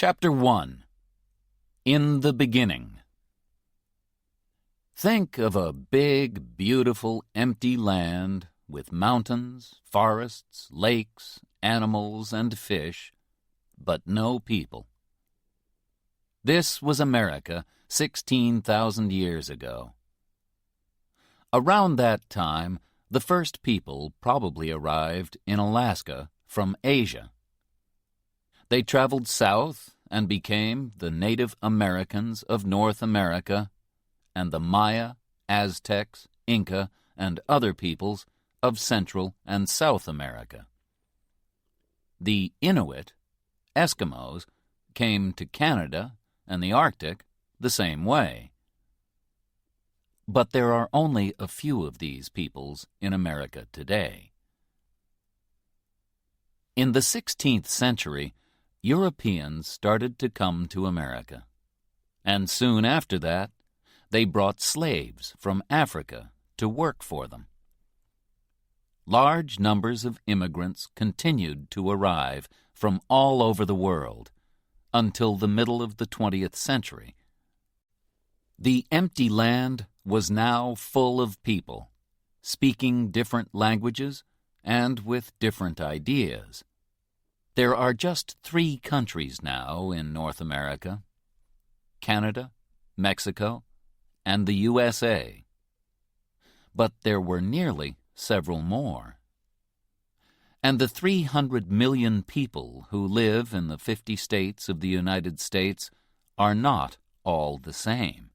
Chapter 1. In the Beginning. Think of a big, beautiful, empty land with mountains, forests, lakes, animals, and fish, but no people. This was America 16,000 years ago. Around that time, the first people probably arrived in Alaska from Asia. They traveled south and became the Native Americans of North America and the Maya, Aztecs, Inca, and other peoples of Central and South America. The Inuit, Eskimos, came to Canada and the Arctic the same way. But there are only a few of these peoples in America today. In the 16th century, Europeans started to come to America, and soon after that, they brought slaves from Africa to work for them. Large numbers of immigrants continued to arrive from all over the world until the middle of the 20th century. The empty land was now full of people, speaking different languages and with different ideas. There are just 3 countries now in North America: Canada, Mexico, and the USA. But there were nearly several more. And the 300 million people who live in the 50 states of the United States are not all the same.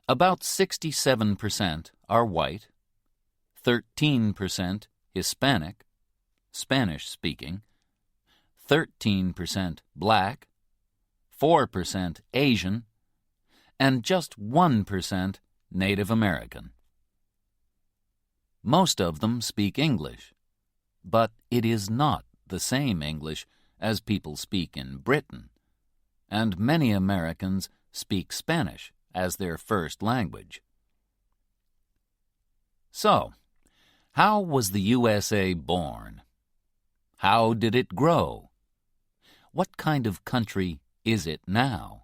About 67% are white, 13% Hispanic, Spanish-speaking, 13% black, 4% Asian, and just 1% Native American. Most of them speak English, but it is not the same English as people speak in Britain, and many Americans speak Spanish as their first language. So, how was the USA born? How did it grow? What kind of country is it now?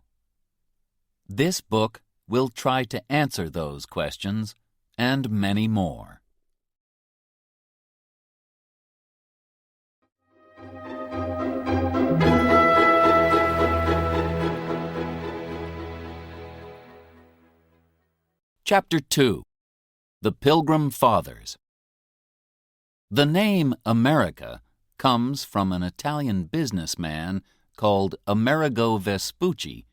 This book will try to answer those questions and many more. Chapter 2. The Pilgrim Fathers. The name America comes from an Italian businessman called Amerigo Vespucci,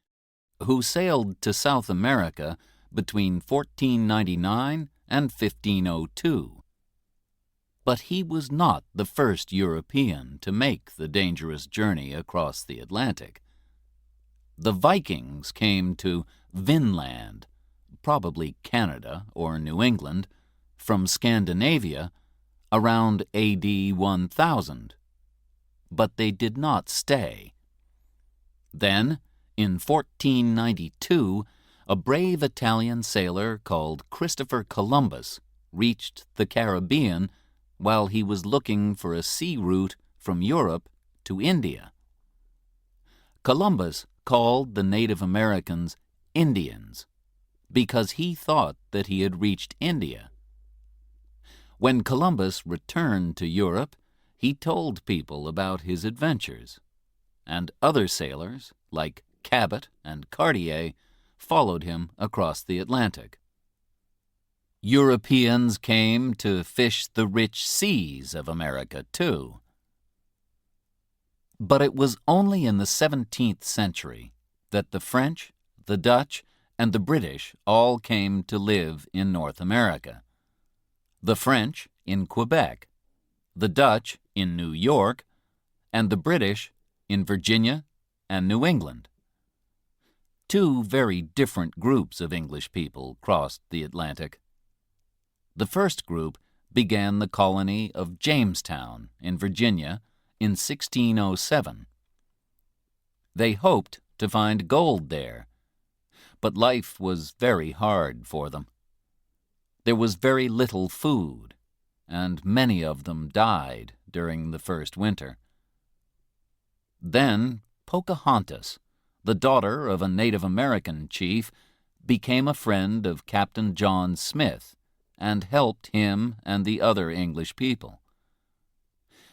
who sailed to South America between 1499 and 1502. But he was not the first European to make the dangerous journey across the Atlantic. The Vikings came to Vinland, probably Canada or New England, from Scandinavia around A.D. 1000. But they did not stay. Then, in 1492, a brave Italian sailor called Christopher Columbus reached the Caribbean while he was looking for a sea route from Europe to India. Columbus called the Native Americans Indians because he thought that he had reached India. When Columbus returned to Europe, he told people about his adventures, and other sailors, like Cabot and Cartier, followed him across the Atlantic. Europeans came to fish the rich seas of America, too. But it was only in the 17th century that the French, the Dutch, and the British all came to live in North America. The French in Quebec, the Dutch in New York, and the British in Virginia and New England. 2 very different groups of English people crossed the Atlantic. The first group began the colony of Jamestown in Virginia in 1607. They hoped to find gold there, but life was very hard for them. There was very little food, and many of them died during the first winter. Then Pocahontas, the daughter of a Native American chief, became a friend of Captain John Smith and helped him and the other English people.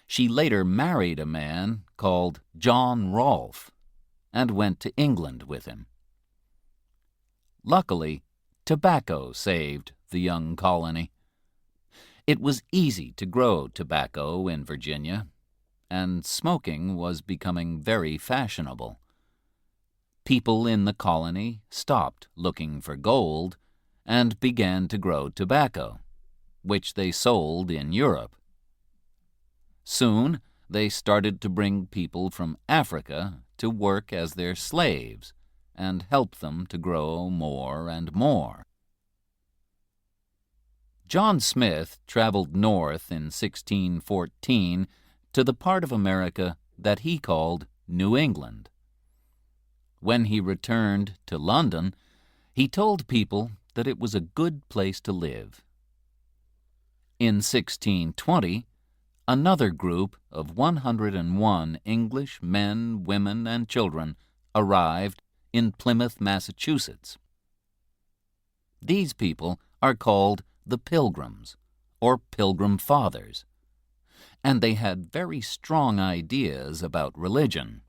She later married a man called John Rolfe and went to England with him. Luckily, tobacco saved the young colony. It was easy to grow tobacco in Virginia, and smoking was becoming very fashionable. People in the colony stopped looking for gold and began to grow tobacco, which they sold in Europe. Soon, they started to bring people from Africa to work as their slaves and help them to grow more and more. John Smith traveled north in 1614 to the part of America that he called New England. When he returned to London, he told people that it was a good place to live. In 1620, another group of 101 English men, women, and children arrived in Plymouth, Massachusetts. These people are called the Pilgrims, or Pilgrim Fathers, and they had very strong ideas about religion.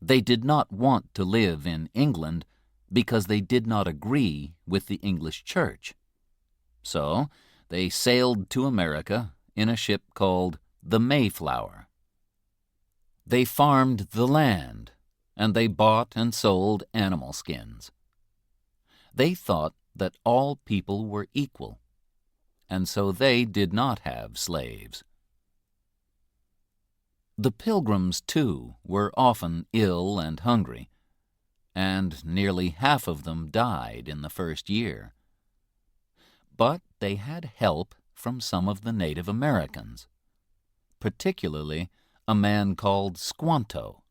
They did not want to live in England because they did not agree with the English Church. So they sailed to America in a ship called the Mayflower. They farmed the land, and they bought and sold animal skins. They thought that all people were equal, and so they did not have slaves. The Pilgrims, too, were often ill and hungry, and nearly half of them died in the first year. But they had help from some of the Native Americans, particularly a man called Squanto.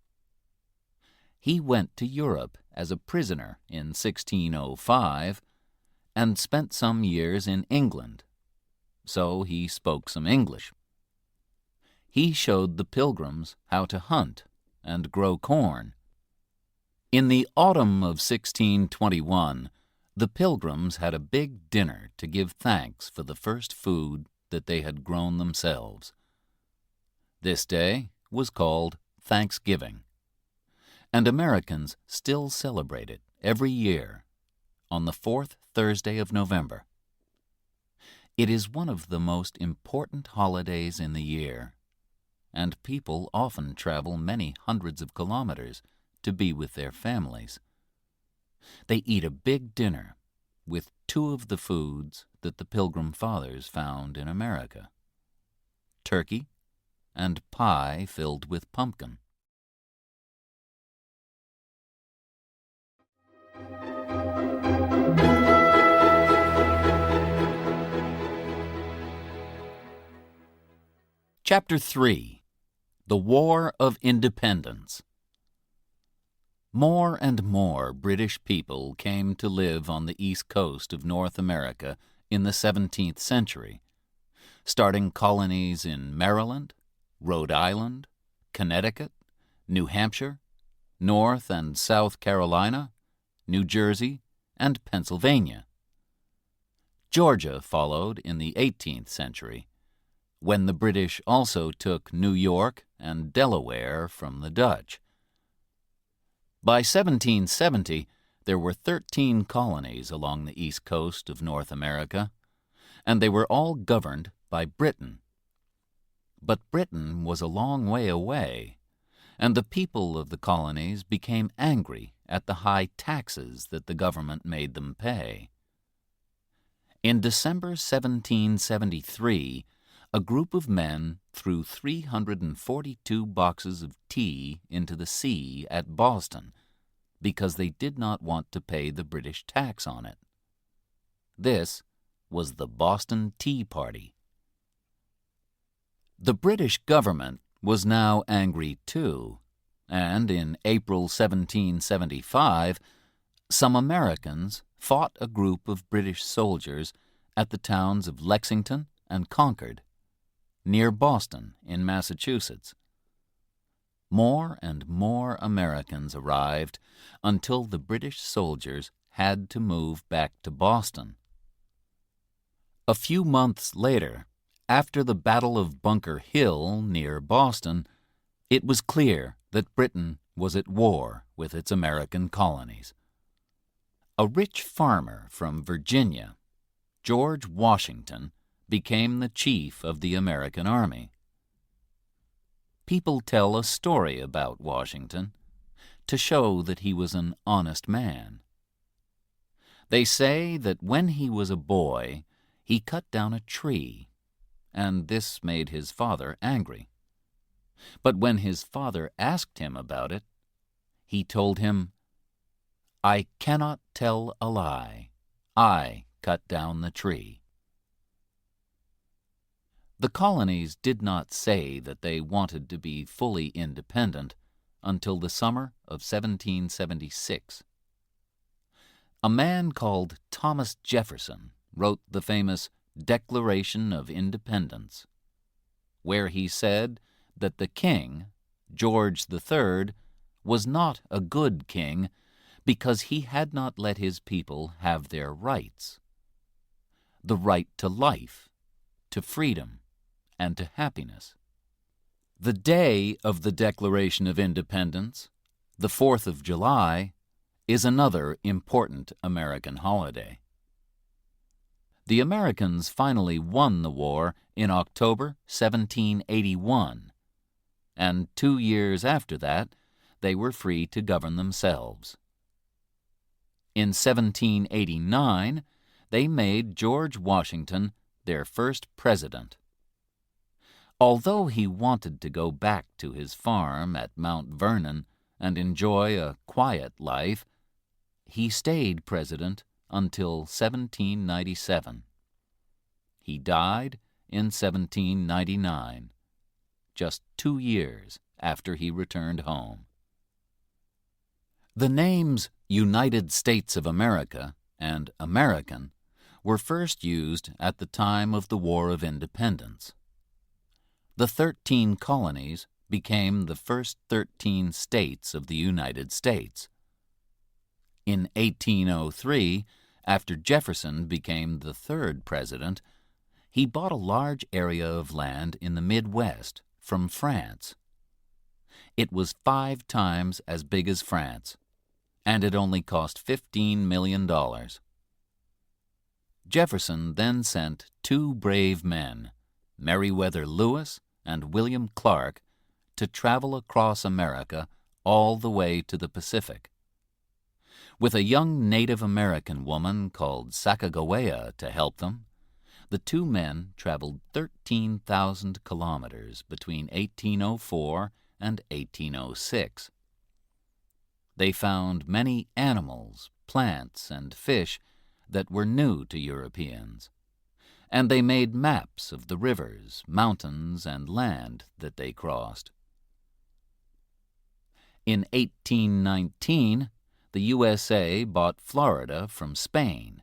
He went to Europe as a prisoner in 1605 and spent some years in England, so he spoke some English. He showed the Pilgrims how to hunt and grow corn. In the autumn of 1621, the Pilgrims had a big dinner to give thanks for the first food that they had grown themselves. This day was called Thanksgiving, and Americans still celebrate it every year on the fourth Thursday of November. It is one of the most important holidays in the year, and people often travel many hundreds of kilometers to be with their families. They eat a big dinner with two of the foods that the Pilgrim Fathers found in America: turkey and pie filled with pumpkin. Chapter 3: The War of Independence. More and more British people came to live on the east coast of North America in the 17th century, starting colonies in Maryland, Rhode Island, Connecticut, New Hampshire, North and South Carolina, New Jersey, and Pennsylvania. Georgia followed in the 18th century, when the British also took New York and Delaware from the Dutch. By 1770, there were 13 colonies along the east coast of North America, and they were all governed by Britain. But Britain was a long way away, and the people of the colonies became angry at the high taxes that the government made them pay. In December 1773, a group of men threw 342 boxes of tea into the sea at Boston because they did not want to pay the British tax on it. This was the Boston Tea Party. The British government was now angry too, and in April 1775, some Americans fought a group of British soldiers at the towns of Lexington and Concord, near Boston in Massachusetts. More and more Americans arrived until the British soldiers had to move back to Boston. A few months later, after the Battle of Bunker Hill near Boston, it was clear that Britain was at war with its American colonies. A rich farmer from Virginia, George Washington, became the chief of the American Army. People tell a story about Washington to show that he was an honest man. They say that when he was a boy, he cut down a tree, and this made his father angry. But when his father asked him about it, he told him, "I cannot tell a lie. I cut down the tree." The colonies did not say that they wanted to be fully independent until the summer of 1776. A man called Thomas Jefferson wrote the famous Declaration of Independence, where he said that the king, George III, was not a good king because he had not let his people have their rights. The right to life, to freedom, and to happiness. The day of the Declaration of Independence, the 4th of July, is another important American holiday. The Americans finally won the war in October 1781, and 2 years after that, they were free to govern themselves. In 1789, they made George Washington their first president. Although he wanted to go back to his farm at Mount Vernon and enjoy a quiet life, he stayed president until 1797. He died in 1799, just 2 years after he returned home. The names United States of America and American were first used at the time of the War of Independence. The 13 colonies became the first 13 states of the United States. In 1803, after Jefferson became the third president, he bought a large area of land in the Midwest from France. It was 5 times as big as France, and it only cost $15 million. Jefferson then sent 2 brave men, Meriwether Lewis and William Clark, to travel across America all the way to the Pacific. With a young Native American woman called Sacagawea to help them, the 2 men traveled 13,000 kilometers between 1804 and 1806. They found many animals, plants, and fish that were new to Europeans, and they made maps of the rivers, mountains, and land that they crossed. In 1819, the USA bought Florida from Spain.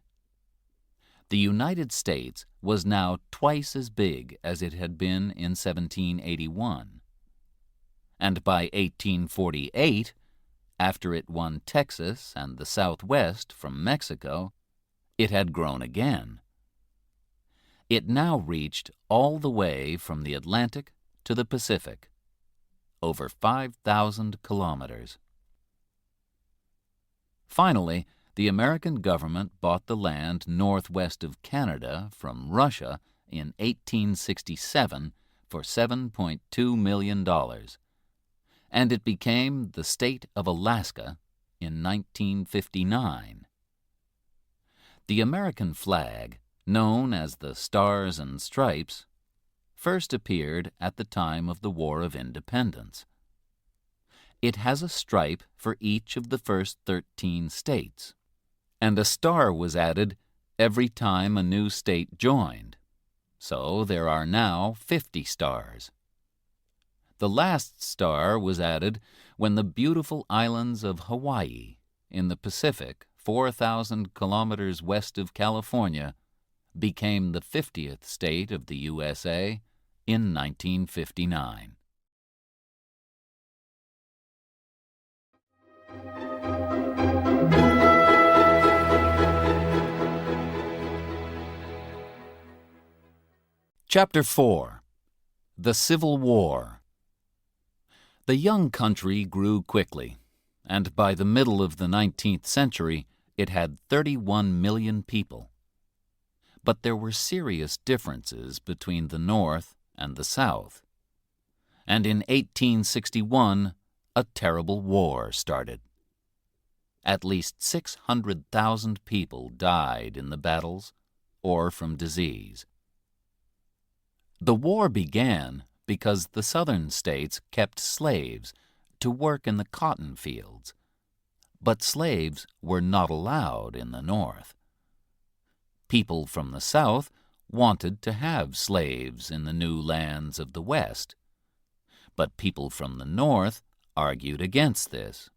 The United States was now twice as big as it had been in 1781. And by 1848, after it won Texas and the Southwest from Mexico, it had grown again. It now reached all the way from the Atlantic to the Pacific, over 5,000 kilometers. Finally, the American government bought the land northwest of Canada from Russia in 1867 for $7.2 million, and it became the state of Alaska in 1959. The American flag, known as the Stars and Stripes, first appeared at the time of the War of Independence. It has a stripe for each of the first 13 states, and a star was added every time a new state joined, so there are now 50 stars. The last star was added when the beautiful islands of Hawaii in the Pacific, 4,000 kilometers west of California, became the 50th state of the USA in 1959. Chapter 4. The Civil War. The young country grew quickly, and by the middle of the 19th century it had 31 million people. But there were serious differences between the North and the South. And in 1861, a terrible war started. At least 600,000 people died in the battles or from disease. The war began because the southern states kept slaves to work in the cotton fields, but slaves were not allowed in the North. People from the South wanted to have slaves in the new lands of the West, but people from the North argued against this.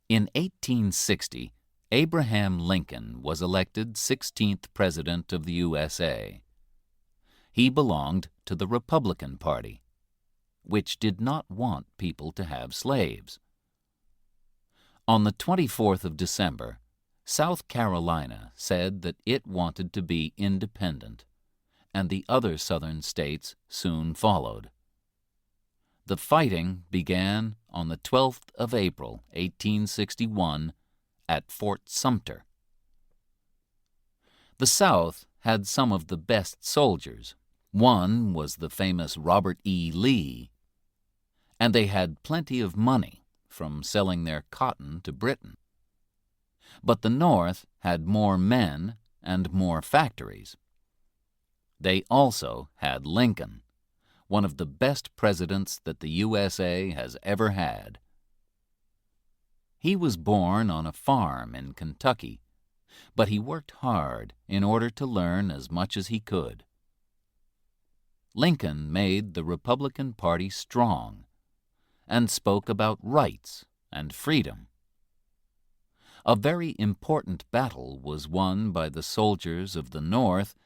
In 1860, Abraham Lincoln was elected 16th President of the USA. He belonged to the Republican Party, which did not want people to have slaves. On the 24th of December, South Carolina said that it wanted to be independent, and the other southern states soon followed. The fighting began on the 12th of April, 1861, at Fort Sumter. The South had some of the best soldiers. One was the famous Robert E. Lee, and they had plenty of money from selling their cotton to Britain. But the North had more men and more factories. They also had Lincoln, one of the best presidents that the USA has ever had. He was born on a farm in Kentucky, but he worked hard in order to learn as much as he could. Lincoln made the Republican Party strong and spoke about rights and freedom. A very important battle was won by the soldiers of the North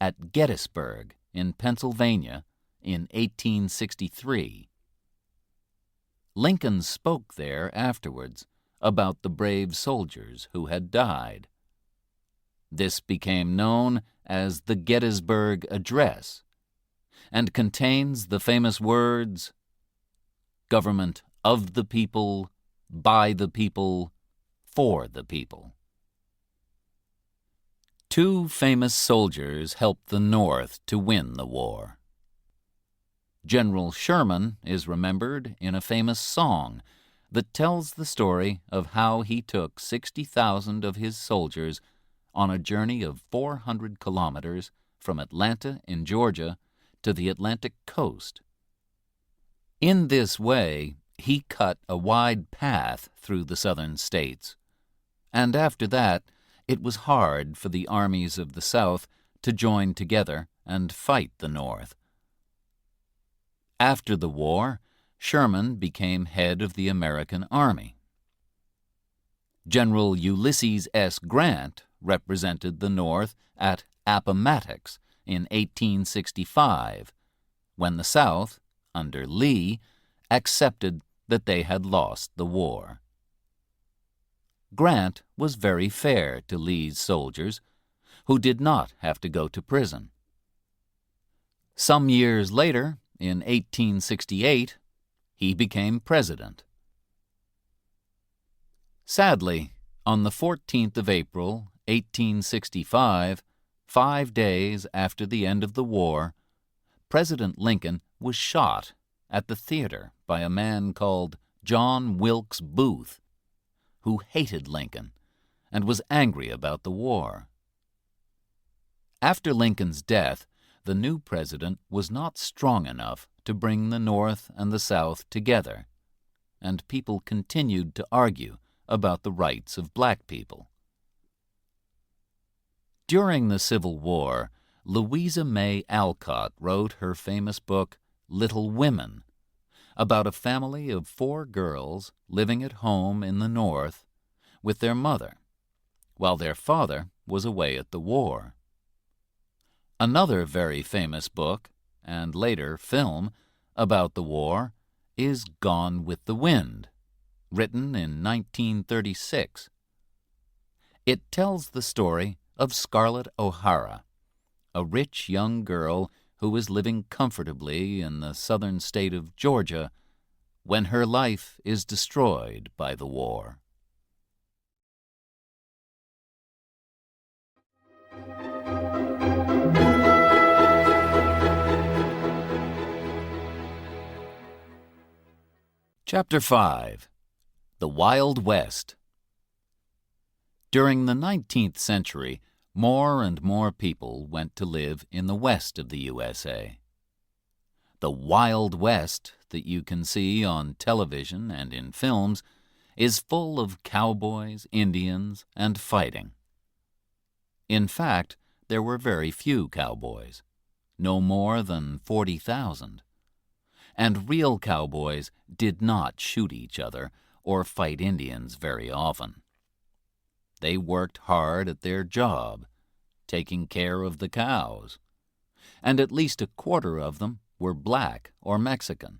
at Gettysburg in Pennsylvania in 1863. Lincoln spoke there afterwards about the brave soldiers who had died. This became known as the Gettysburg Address, and contains the famous words, "Government of the people, by the people, for the people." Two famous soldiers helped the North to win the war. General Sherman is remembered in a famous song that tells the story of how he took 60,000 of his soldiers on a journey of 400 kilometers from Atlanta in Georgia to the Atlantic coast. In this way, he cut a wide path through the southern states, and after that, it was hard for the armies of the South to join together and fight the North. After the war, Sherman became head of the American Army. General Ulysses S. Grant represented the North at Appomattox in 1865, when the South, under Lee, accepted that they had lost the war. Grant was very fair to Lee's soldiers, who did not have to go to prison. Some years later, in 1868, he became president. Sadly, on the 14th of April, 1865, 5 days after the end of the war, President Lincoln was shot at the theater by a man called John Wilkes Booth, who hated Lincoln and was angry about the war. After Lincoln's death, the new president was not strong enough to bring the North and the South together, and people continued to argue about the rights of black people. During the Civil War, Louisa May Alcott wrote her famous book, Little Women, about a family of 4 girls living at home in the North with their mother, while their father was away at the war. Another very famous book, and later film, about the war is Gone with the Wind, written in 1936. It tells the story of Scarlett O'Hara, a rich young girl who was living comfortably in the southern state of Georgia when her life is destroyed by the war. Chapter 5. The Wild West. During the 19th century, more and more people went to live in the west of the USA. The Wild West that you can see on television and in films is full of cowboys, Indians, and fighting. In fact, there were very few cowboys, no more than 40,000. And real cowboys did not shoot each other or fight Indians very often. They worked hard at their job, taking care of the cows, and at least a quarter of them were black or Mexican.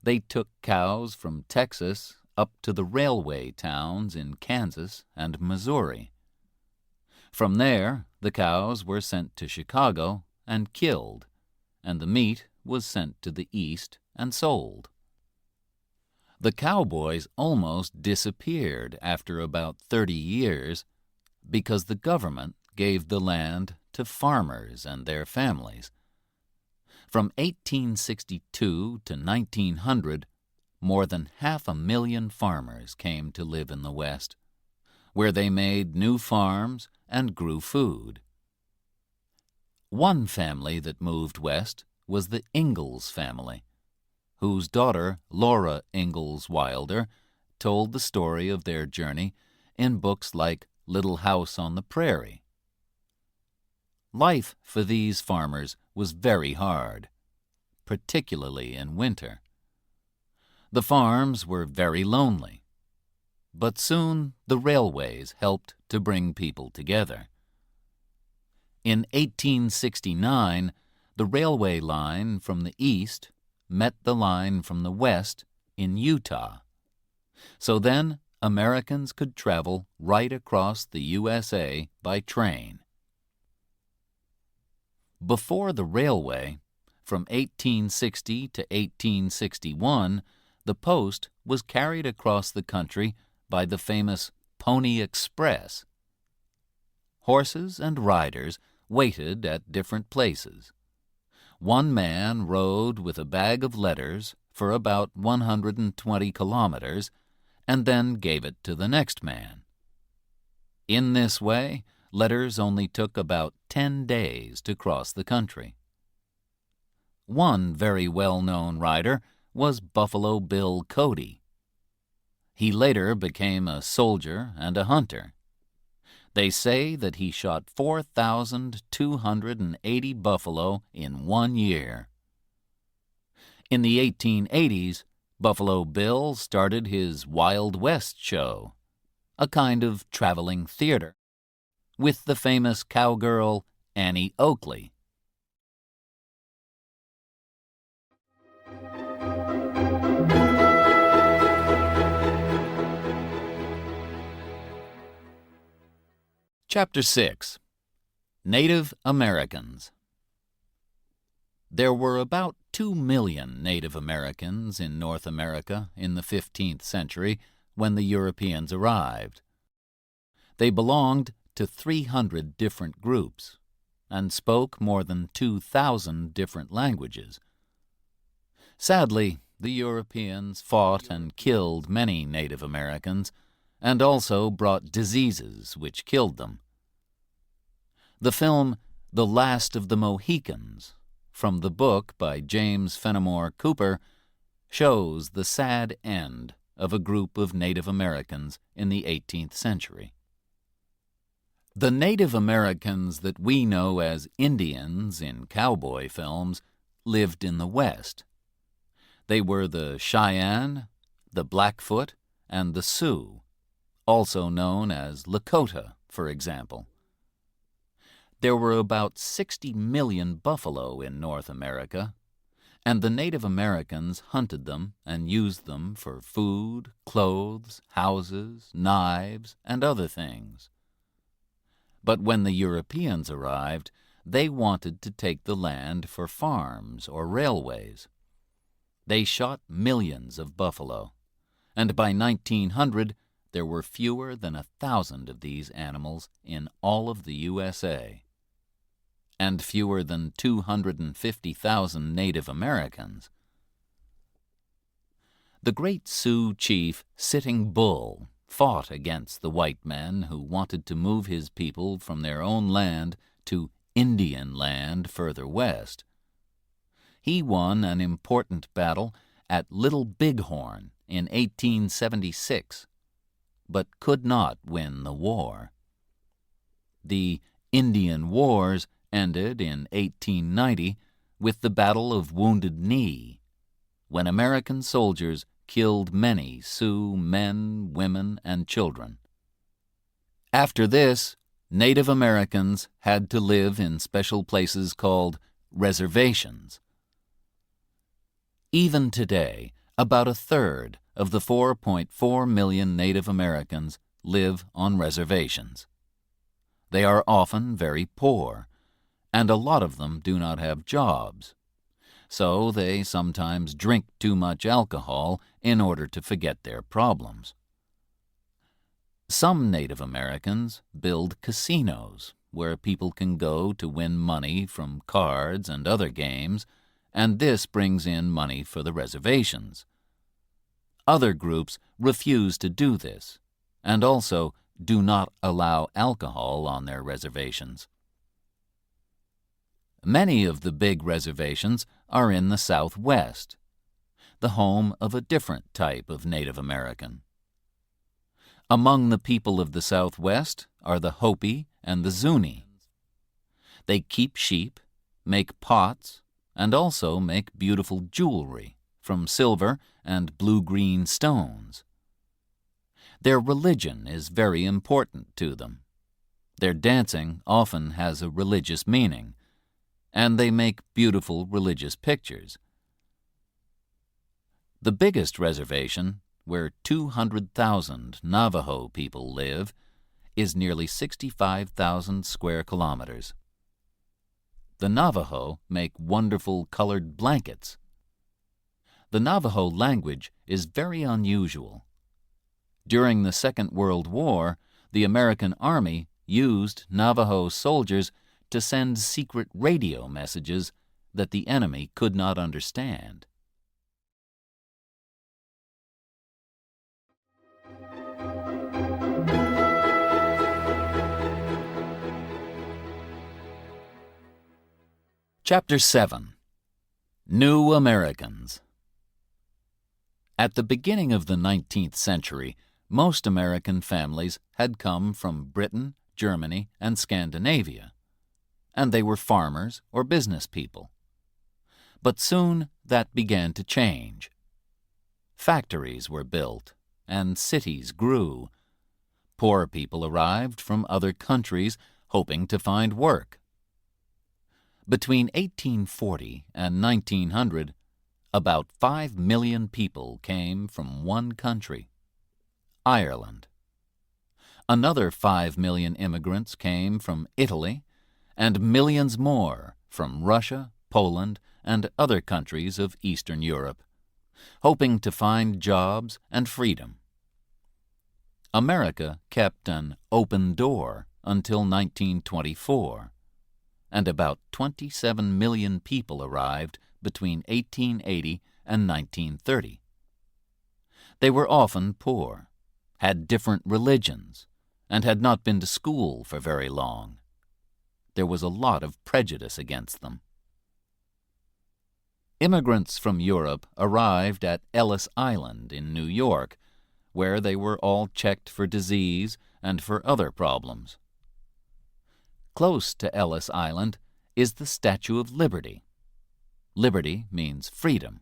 They took cows from Texas up to the railway towns in Kansas and Missouri. From there, the cows were sent to Chicago and killed, and the meat was sent to the East and sold. The cowboys almost disappeared after about 30 years because the government gave the land to farmers and their families. From 1862 to 1900, more than 500,000 farmers came to live in the West, where they made new farms and grew food. One family that moved west was the Ingalls family, whose daughter, Laura Ingalls Wilder, told the story of their journey in books like Little House on the Prairie. Life for these farmers was very hard, particularly in winter. The farms were very lonely, but soon the railways helped to bring people together. In 1869, the railway line from the east met the line from the west in Utah. So then Americans could travel right across the USA by train. Before the railway, from 1860 to 1861, the post was carried across the country by the famous Pony Express. Horses and riders waited at different places. One man rode with a bag of letters for about 120 kilometers and then gave it to the next man. In this way, letters only took about 10 days to cross the country. One very well-known rider was Buffalo Bill Cody. He later became a soldier and a hunter. They say that he shot 4,280 buffalo in 1 year. In the 1880s, Buffalo Bill started his Wild West show, a kind of traveling theater, with the famous cowgirl Annie Oakley. Chapter 6. Native Americans. There were about 2 million Native Americans in North America in the 15th century when the Europeans arrived. They belonged to 300 different groups and spoke more than 2,000 different languages. Sadly, the Europeans fought and killed many Native Americans and also brought diseases which killed them. The film The Last of the Mohicans, from the book by James Fenimore Cooper, shows the sad end of a group of Native Americans in the 18th century. The Native Americans that we know as Indians in cowboy films lived in the West. They were the Cheyenne, the Blackfoot, and the Sioux, also known as Lakota, for example. There were about 60 million buffalo in North America, and the Native Americans hunted them and used them for food, clothes, houses, knives, and other things. But when the Europeans arrived, they wanted to take the land for farms or railways. They shot millions of buffalo, and by 1900 there were fewer than 1,000 of these animals in all of the USA, and fewer than 250,000 Native Americans. The great Sioux chief Sitting Bull fought against the white men who wanted to move his people from their own land to Indian land further west. He won an important battle at Little Bighorn in 1876, but could not win the war. The Indian Wars ended in 1890 with the Battle of Wounded Knee, when American soldiers killed many Sioux men, women, and children. After this, Native Americans had to live in special places called reservations. Even today, about a third of the 4.4 million Native Americans live on reservations. They are often very poor, and a lot of them do not have jobs. So they sometimes drink too much alcohol in order to forget their problems. Some Native Americans build casinos where people can go to win money from cards and other games, and this brings in money for the reservations. Other groups refuse to do this, and also do not allow alcohol on their reservations. Many of the big reservations are in the Southwest, the home of a different type of Native American. Among the people of the Southwest are the Hopi and the Zuni. They keep sheep, make pots, and also make beautiful jewelry from silver and blue-green stones. Their religion is very important to them. Their dancing often has a religious meaning, and they make beautiful religious pictures. The biggest reservation, where 200,000 Navajo people live, is nearly 65,000 square kilometers. The Navajo make wonderful colored blankets. The Navajo language is very unusual. During the Second World War, the American Army used Navajo soldiers to send secret radio messages that the enemy could not understand. Chapter 7. New Americans. At the beginning of the 19th century, most American families had come from Britain, Germany, and Scandinavia, and they were farmers or business people. But soon that began to change. Factories were built, and cities grew. Poor people arrived from other countries hoping to find work. Between 1840 and 1900, about 5 million people came from one country, Ireland. Another 5 million immigrants came from Italy, and millions more from Russia, Poland, and other countries of Eastern Europe, hoping to find jobs and freedom. America kept an open door until 1924, and about 27 million people arrived between 1880 and 1930. They were often poor, had different religions, and had not been to school for very long. There was a lot of prejudice against them. Immigrants from Europe arrived at Ellis Island in New York, where they were all checked for disease and for other problems. Close to Ellis Island is the Statue of Liberty. Liberty means freedom.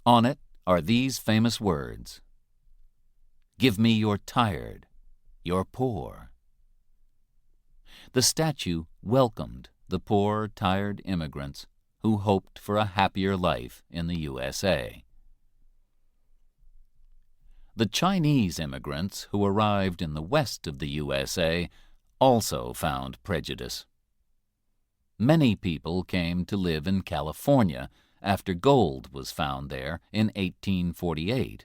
On it are these famous words: "Give me your tired, your poor." The statue welcomed the poor, tired immigrants who hoped for a happier life in the USA. The Chinese immigrants who arrived in the west of the USA also found prejudice. Many people came to live in California after gold was found there in 1848,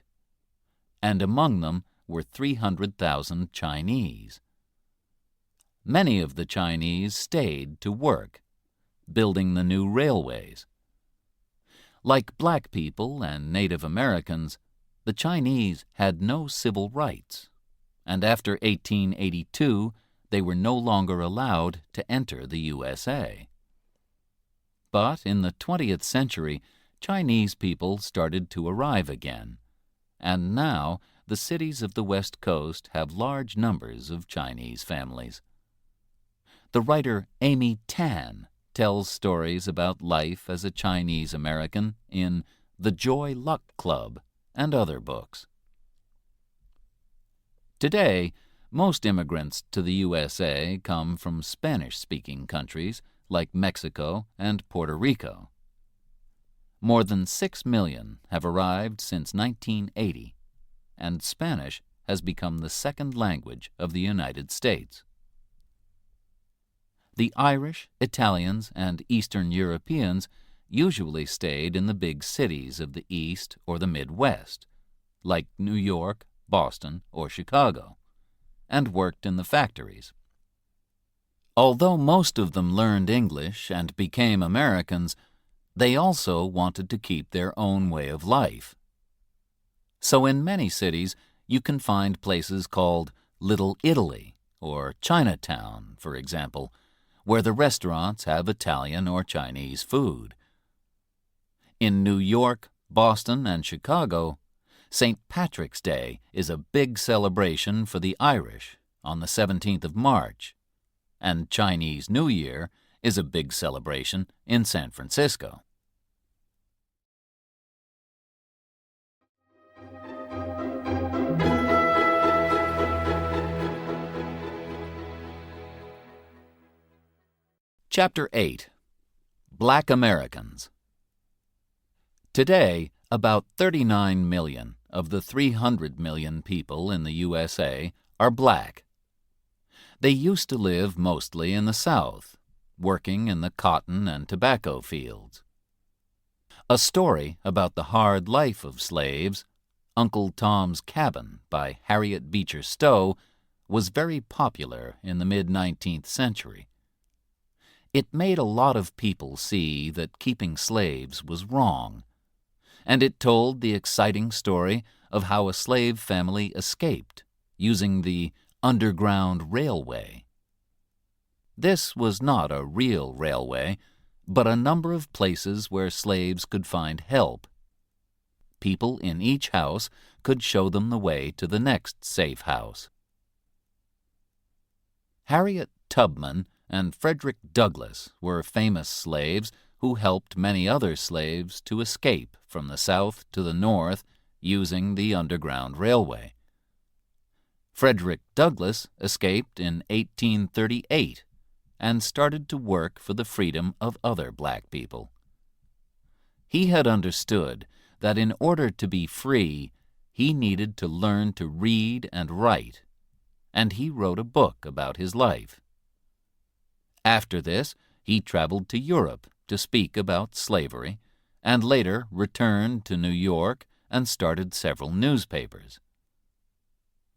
and among them were 300,000 Chinese. Many of the Chinese stayed to work, building the new railways. Like black people and Native Americans, the Chinese had no civil rights, and after 1882 they were no longer allowed to enter the USA. But in the 20th century, Chinese people started to arrive again, and now the cities of the West Coast have large numbers of Chinese families. The writer Amy Tan tells stories about life as a Chinese American in The Joy Luck Club and other books. Today, most immigrants to the USA come from Spanish-speaking countries like Mexico and Puerto Rico. More than 6 million have arrived since 1980, and Spanish has become the second language of the United States. The Irish, Italians, and Eastern Europeans usually stayed in the big cities of the East or the Midwest, like New York, Boston, or Chicago, and worked in the factories. Although most of them learned English and became Americans, they also wanted to keep their own way of life. So in many cities, you can find places called Little Italy or Chinatown, for example, where the restaurants have Italian or Chinese food. In New York, Boston, and Chicago, St. Patrick's Day is a big celebration for the Irish on the 17th of March, and Chinese New Year is a big celebration in San Francisco. Chapter 8. Black Americans. Today, about 39 million of the 300 million people in the USA are black. They used to live mostly in the South, working in the cotton and tobacco fields. A story about the hard life of slaves, Uncle Tom's Cabin by Harriet Beecher Stowe, was very popular in the mid-19th century. It made a lot of people see that keeping slaves was wrong, and it told the exciting story of how a slave family escaped using the Underground Railway. This was not a real railway, but a number of places where slaves could find help. People in each house could show them the way to the next safe house. Harriet Tubman and Frederick Douglass were famous slaves who helped many other slaves to escape from the South to the North using the Underground Railway. Frederick Douglass escaped in 1838 and started to work for the freedom of other black people. He had understood that in order to be free, he needed to learn to read and write, and he wrote a book about his life. After this, he traveled to Europe to speak about slavery, and later returned to New York and started several newspapers.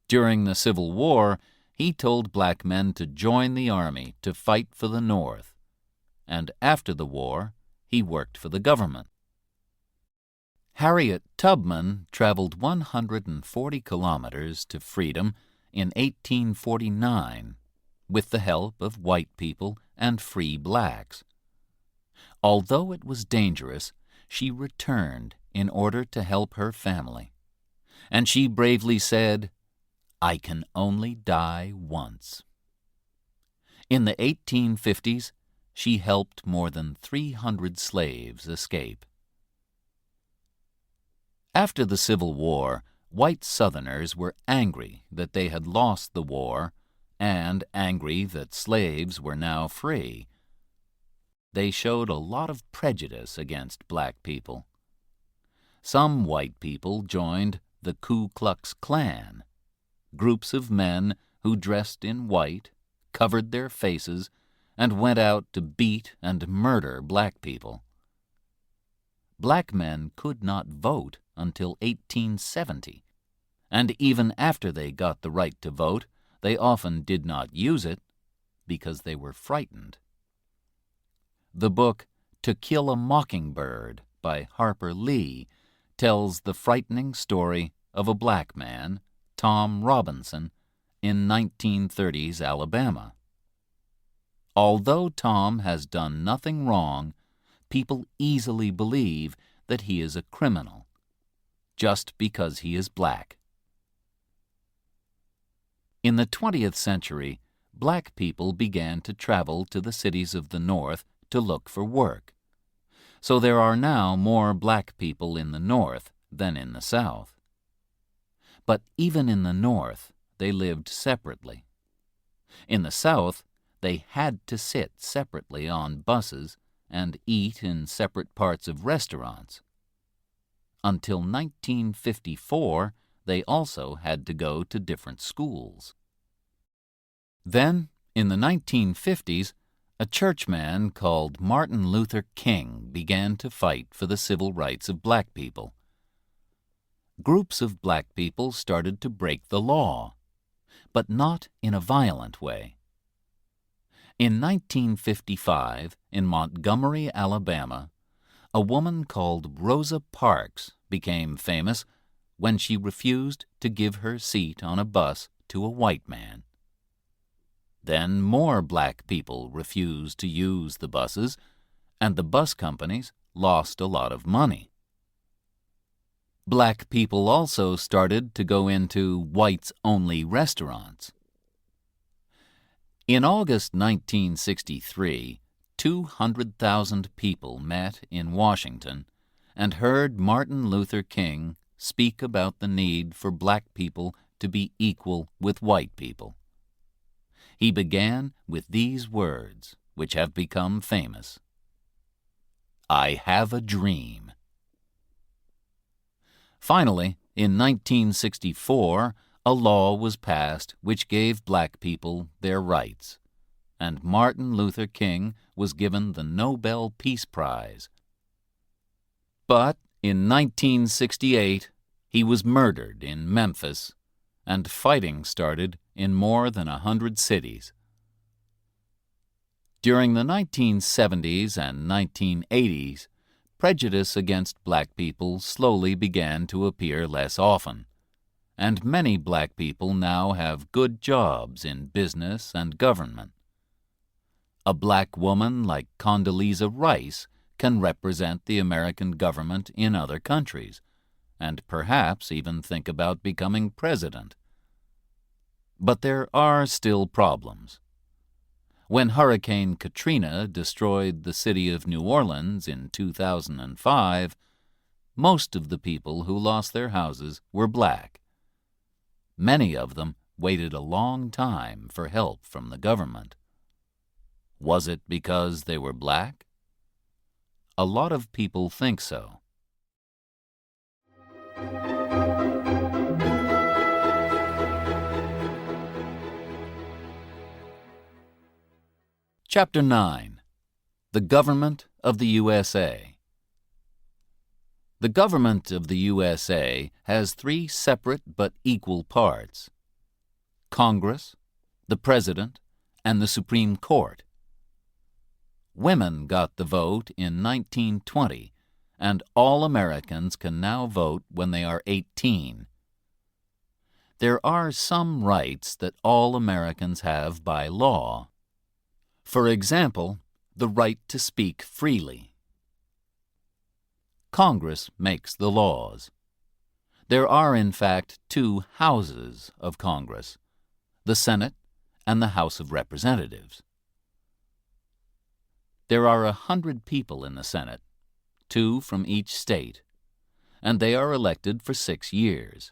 During the Civil War, he told black men to join the army to fight for the North, and after the war, he worked for the government. Harriet Tubman traveled 140 kilometers to freedom in 1849 with the help of white people and free blacks. Although it was dangerous, she returned in order to help her family, and she bravely said, "I can only die once." In the 1850s, she helped more than 300 slaves escape. After the Civil War, white Southerners were angry that they had lost the war and angry that slaves were now free. They showed a lot of prejudice against black people. Some white people joined the Ku Klux Klan, groups of men who dressed in white, covered their faces, and went out to beat and murder black people. Black men could not vote until 1870, and even after they got the right to vote, they often did not use it because they were frightened. The book To Kill a Mockingbird by Harper Lee tells the frightening story of a black man, Tom Robinson, in 1930s Alabama. Although Tom has done nothing wrong, people easily believe that he is a criminal, just because he is black. In the 20th century, black people began to travel to the cities of the North to look for work. So there are now more black people in the North than in the South. But even in the North, they lived separately. In the South, they had to sit separately on buses and eat in separate parts of restaurants. Until 1954, they also had to go to different schools. Then, in the 1950s, a churchman called Martin Luther King began to fight for the civil rights of black people. Groups of black people started to break the law, but not in a violent way. In 1955, in Montgomery, Alabama, a woman called Rosa Parks became famous when she refused to give her seat on a bus to a white man. Then more black people refused to use the buses, and the bus companies lost a lot of money. Black people also started to go into whites-only restaurants. In August 1963, 200,000 people met in Washington and heard Martin Luther King speak about the need for black people to be equal with white people. He began with these words, which have become famous. "I have a dream." Finally, in 1964, a law was passed which gave black people their rights, and Martin Luther King was given the Nobel Peace Prize. But in 1968, he was murdered in Memphis, and fighting started in more than 100 cities. During the 1970s and 1980s, prejudice against black people slowly began to appear less often, and many black people now have good jobs in business and government. A black woman like Condoleezza Rice can represent the American government in other countries, and perhaps even think about becoming president. But there are still problems. When Hurricane Katrina destroyed the city of New Orleans in 2005, most of the people who lost their houses were black. Many of them waited a long time for help from the government. Was it because they were black? A lot of people think so. Chapter 9. The Government of the USA. The government of the USA has three separate but equal parts: Congress, the President, and the Supreme Court. Women got the vote in 1920, and all Americans can now vote when they are 18. There are some rights that all Americans have by law. For example, the right to speak freely. Congress makes the laws. There are, in fact, two houses of Congress, the Senate and the House of Representatives. There are 100 people in the Senate, 2 from each state, and they are elected for 6 years.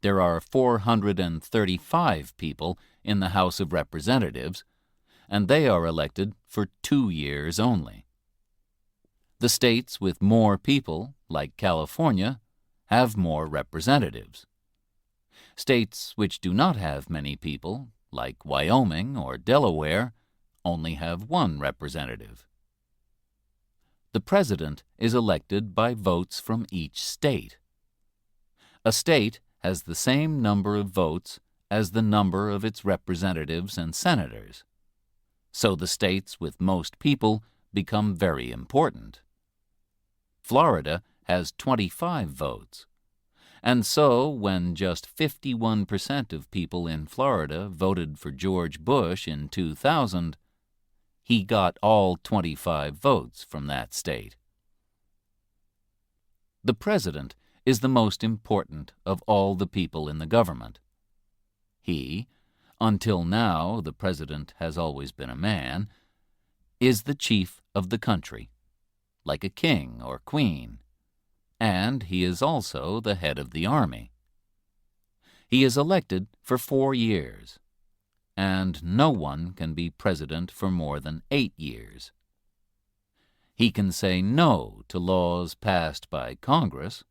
There are 435 people in the House of Representatives, and they are elected for 2 years only. The states with more people, like California, have more representatives. States which do not have many people, like Wyoming or Delaware, only have one representative. The president is elected by votes from each state. A state has the same number of votes as the number of its representatives and senators. So the states with most people become very important. Florida has 25 votes. And so, when just 51% of people in Florida voted for George Bush in 2000, he got all 25 votes from that state. The president is the most important of all the people in the government. He, until now the president has always been a man, is the chief of the country, like a king or queen. And he is also the head of the army. He is elected for 4 years, and no one can be president for more than 8 years. He can say no to laws passed by Congress,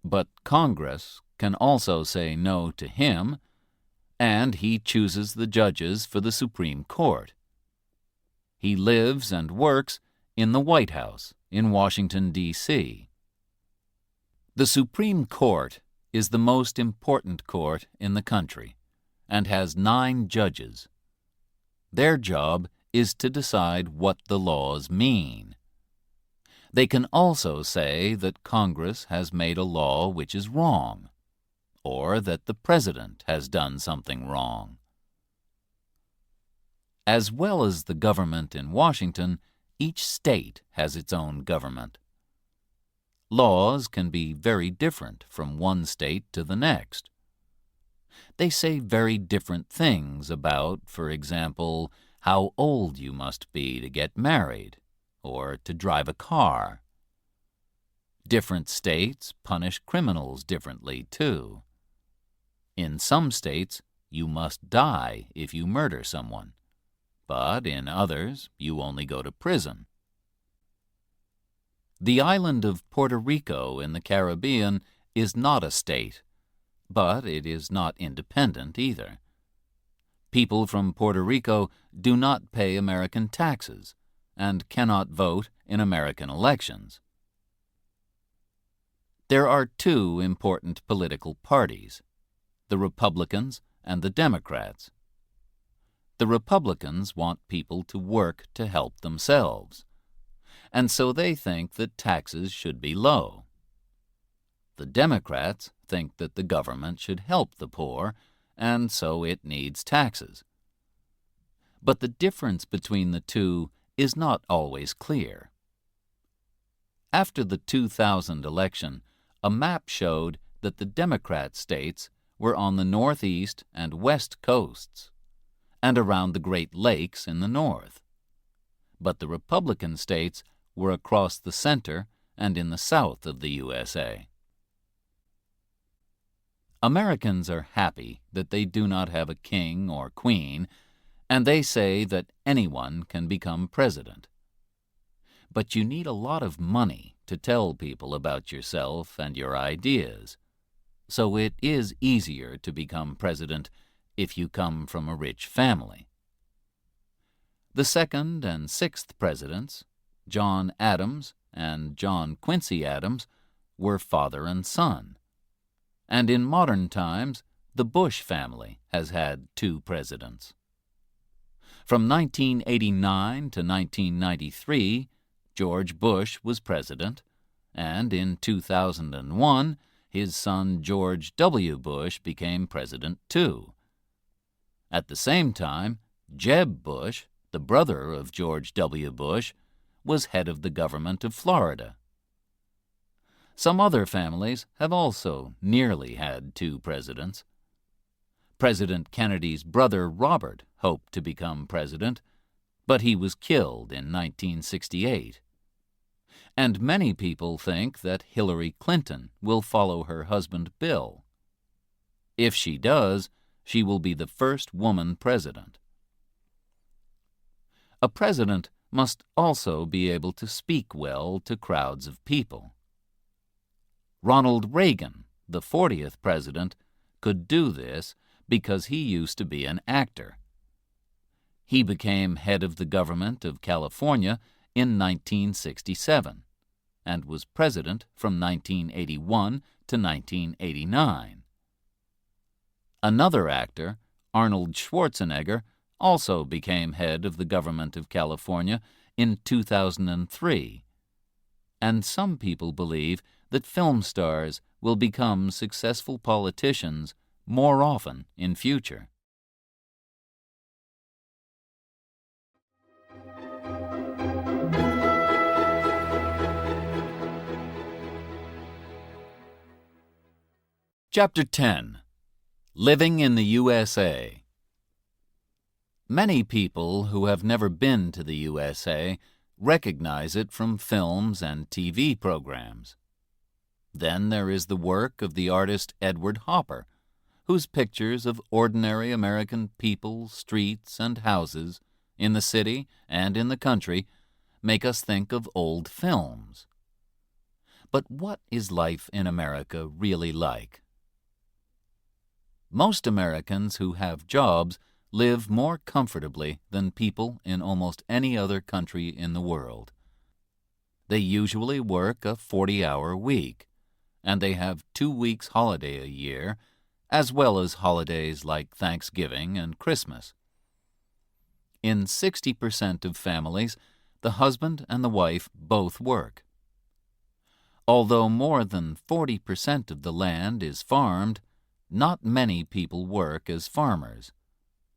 but Congress can also say no to him, and he chooses the judges for the Supreme Court. He lives and works in the White House in Washington, D.C. The Supreme Court is the most important court in the country and has 9 judges. Their job is to decide what the laws mean. They can also say that Congress has made a law which is wrong, or that the president has done something wrong. As well as the government in Washington, each state has its own government. Laws can be very different from one state to the next. They say very different things about, for example, how old you must be to get married or to drive a car. Different states punish criminals differently, too. In some states, you must die if you murder someone, but in others, you only go to prison. The island of Puerto Rico in the Caribbean is not a state, but it is not independent either. People from Puerto Rico do not pay American taxes and cannot vote in American elections. There are 2 important political parties, the Republicans and the Democrats. The Republicans want people to work to help themselves, and so they think that taxes should be low. The Democrats think that the government should help the poor, and so it needs taxes. But the difference between the 2 is not always clear. After the 2000 election, a map showed that the Democrat states were on the northeast and west coasts, and around the Great Lakes in the north. But the Republican states were across the center and in the south of the USA. Americans are happy that they do not have a king or queen, and they say that anyone can become president. But you need a lot of money to tell people about yourself and your ideas, so it is easier to become president if you come from a rich family. The 2nd and 6th presidents, John Adams and John Quincy Adams, were father and son. And in modern times, the Bush family has had 2 presidents. From 1989 to 1993, George Bush was president, and in 2001, his son George W. Bush became president too. At the same time, Jeb Bush, the brother of George W. Bush, was head of the government of Florida. Some other families have also nearly had 2 presidents. President Kennedy's brother Robert hoped to become president, but he was killed in 1968. And many people think that Hillary Clinton will follow her husband Bill. If she does, she will be the first woman president. A president must also be able to speak well to crowds of people. Ronald Reagan, the 40th president, could do this because he used to be an actor. He became head of the government of California in 1967 and was president from 1981 to 1989. Another actor, Arnold Schwarzenegger, also became head of the government of California in 2003. And some people believe that film stars will become successful politicians more often in future. Chapter 10. Living in the USA. Many people who have never been to the USA recognize it from films and TV programs. Then there is the work of the artist Edward Hopper, whose pictures of ordinary American people, streets, and houses, in the city and in the country, make us think of old films. But what is life in America really like? Most Americans who have jobs live more comfortably than people in almost any other country in the world. They usually work a 40-hour week, and they have 2 weeks holiday a year, as well as holidays like Thanksgiving and Christmas. In 60% of families, the husband and the wife both work. Although more than 40% of the land is farmed, not many people work as farmers,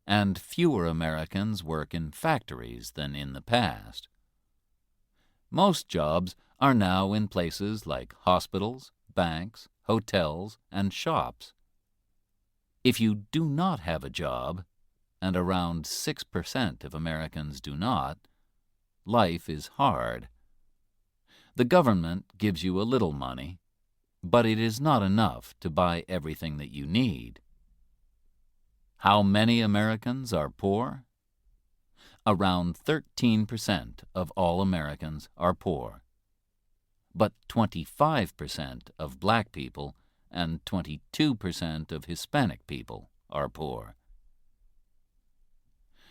and fewer Americans work in factories than in the past. Most jobs are now in places like hospitals, banks, hotels, and shops. If you do not have a job, and around 6% of Americans do not, life is hard. The government gives you a little money, but it is not enough to buy everything that you need. How many Americans are poor? Around 13% of all Americans are poor, but 25% of black people and 22% of Hispanic people are poor.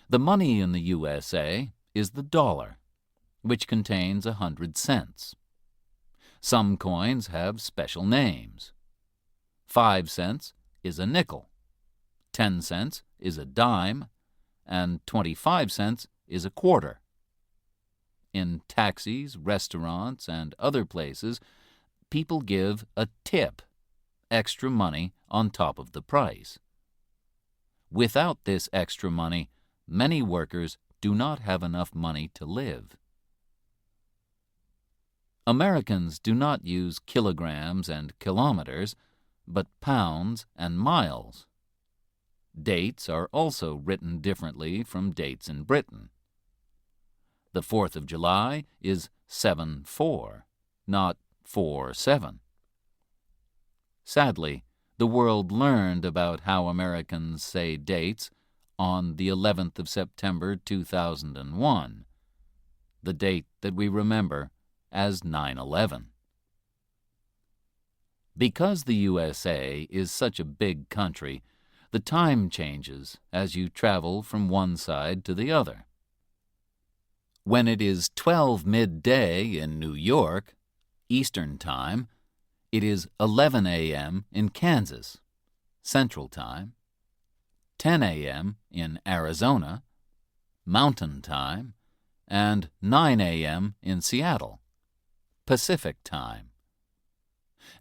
The money in the USA is the dollar, which contains 100 cents. Some coins have special names. 5 cents is a nickel, 10 cents is a dime, and 25 cents is a quarter. In taxis, restaurants, and other places, people give a tip, extra money on top of the price. Without this extra money, many workers do not have enough money to live. Americans do not use kilograms and kilometers, but pounds and miles. Dates are also written differently from dates in Britain. The 4th of July is 7/4, not 4/7. Sadly, the world learned about how Americans say dates on the 11th of September 2001, the date that we remember as 9/11. Because the USA is such a big country, the time changes as you travel from one side to the other. When it is 12 midday in New York, Eastern Time, it is 11 a.m. in Kansas, Central Time, 10 a.m. in Arizona, Mountain Time, and 9 a.m. in Seattle, Pacific Time.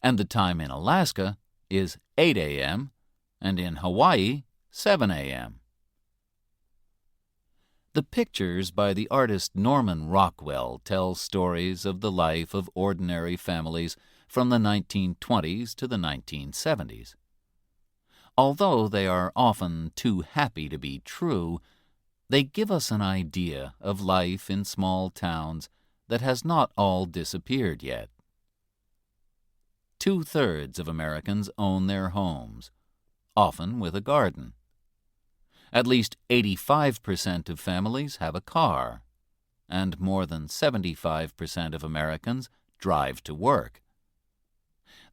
And the time in Alaska is 8 a.m. and in Hawaii, 7 a.m. The pictures by the artist Norman Rockwell tell stories of the life of ordinary families from the 1920s to the 1970s. Although they are often too happy to be true, they give us an idea of life in small towns that has not all disappeared yet. 2/3 of Americans own their homes, often with a garden. At least 85% of families have a car, and more than 75% of Americans drive to work.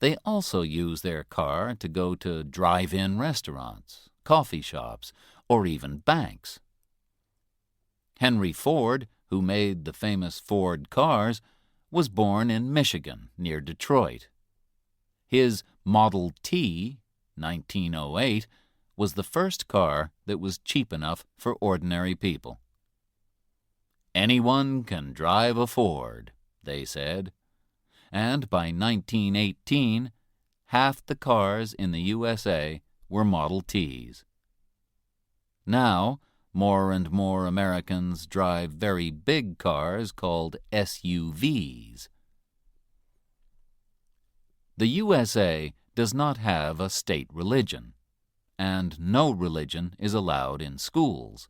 They also use their car to go to drive-in restaurants, coffee shops, or even banks. Henry Ford, who made the famous Ford cars, was born in Michigan, near Detroit. His Model T, 1908, was the first car that was cheap enough for ordinary people. "Anyone can drive a Ford," they said. And by 1918, half the cars in the USA were Model Ts. Now, more and more Americans drive very big cars called SUVs. The USA does not have a state religion, and no religion is allowed in schools.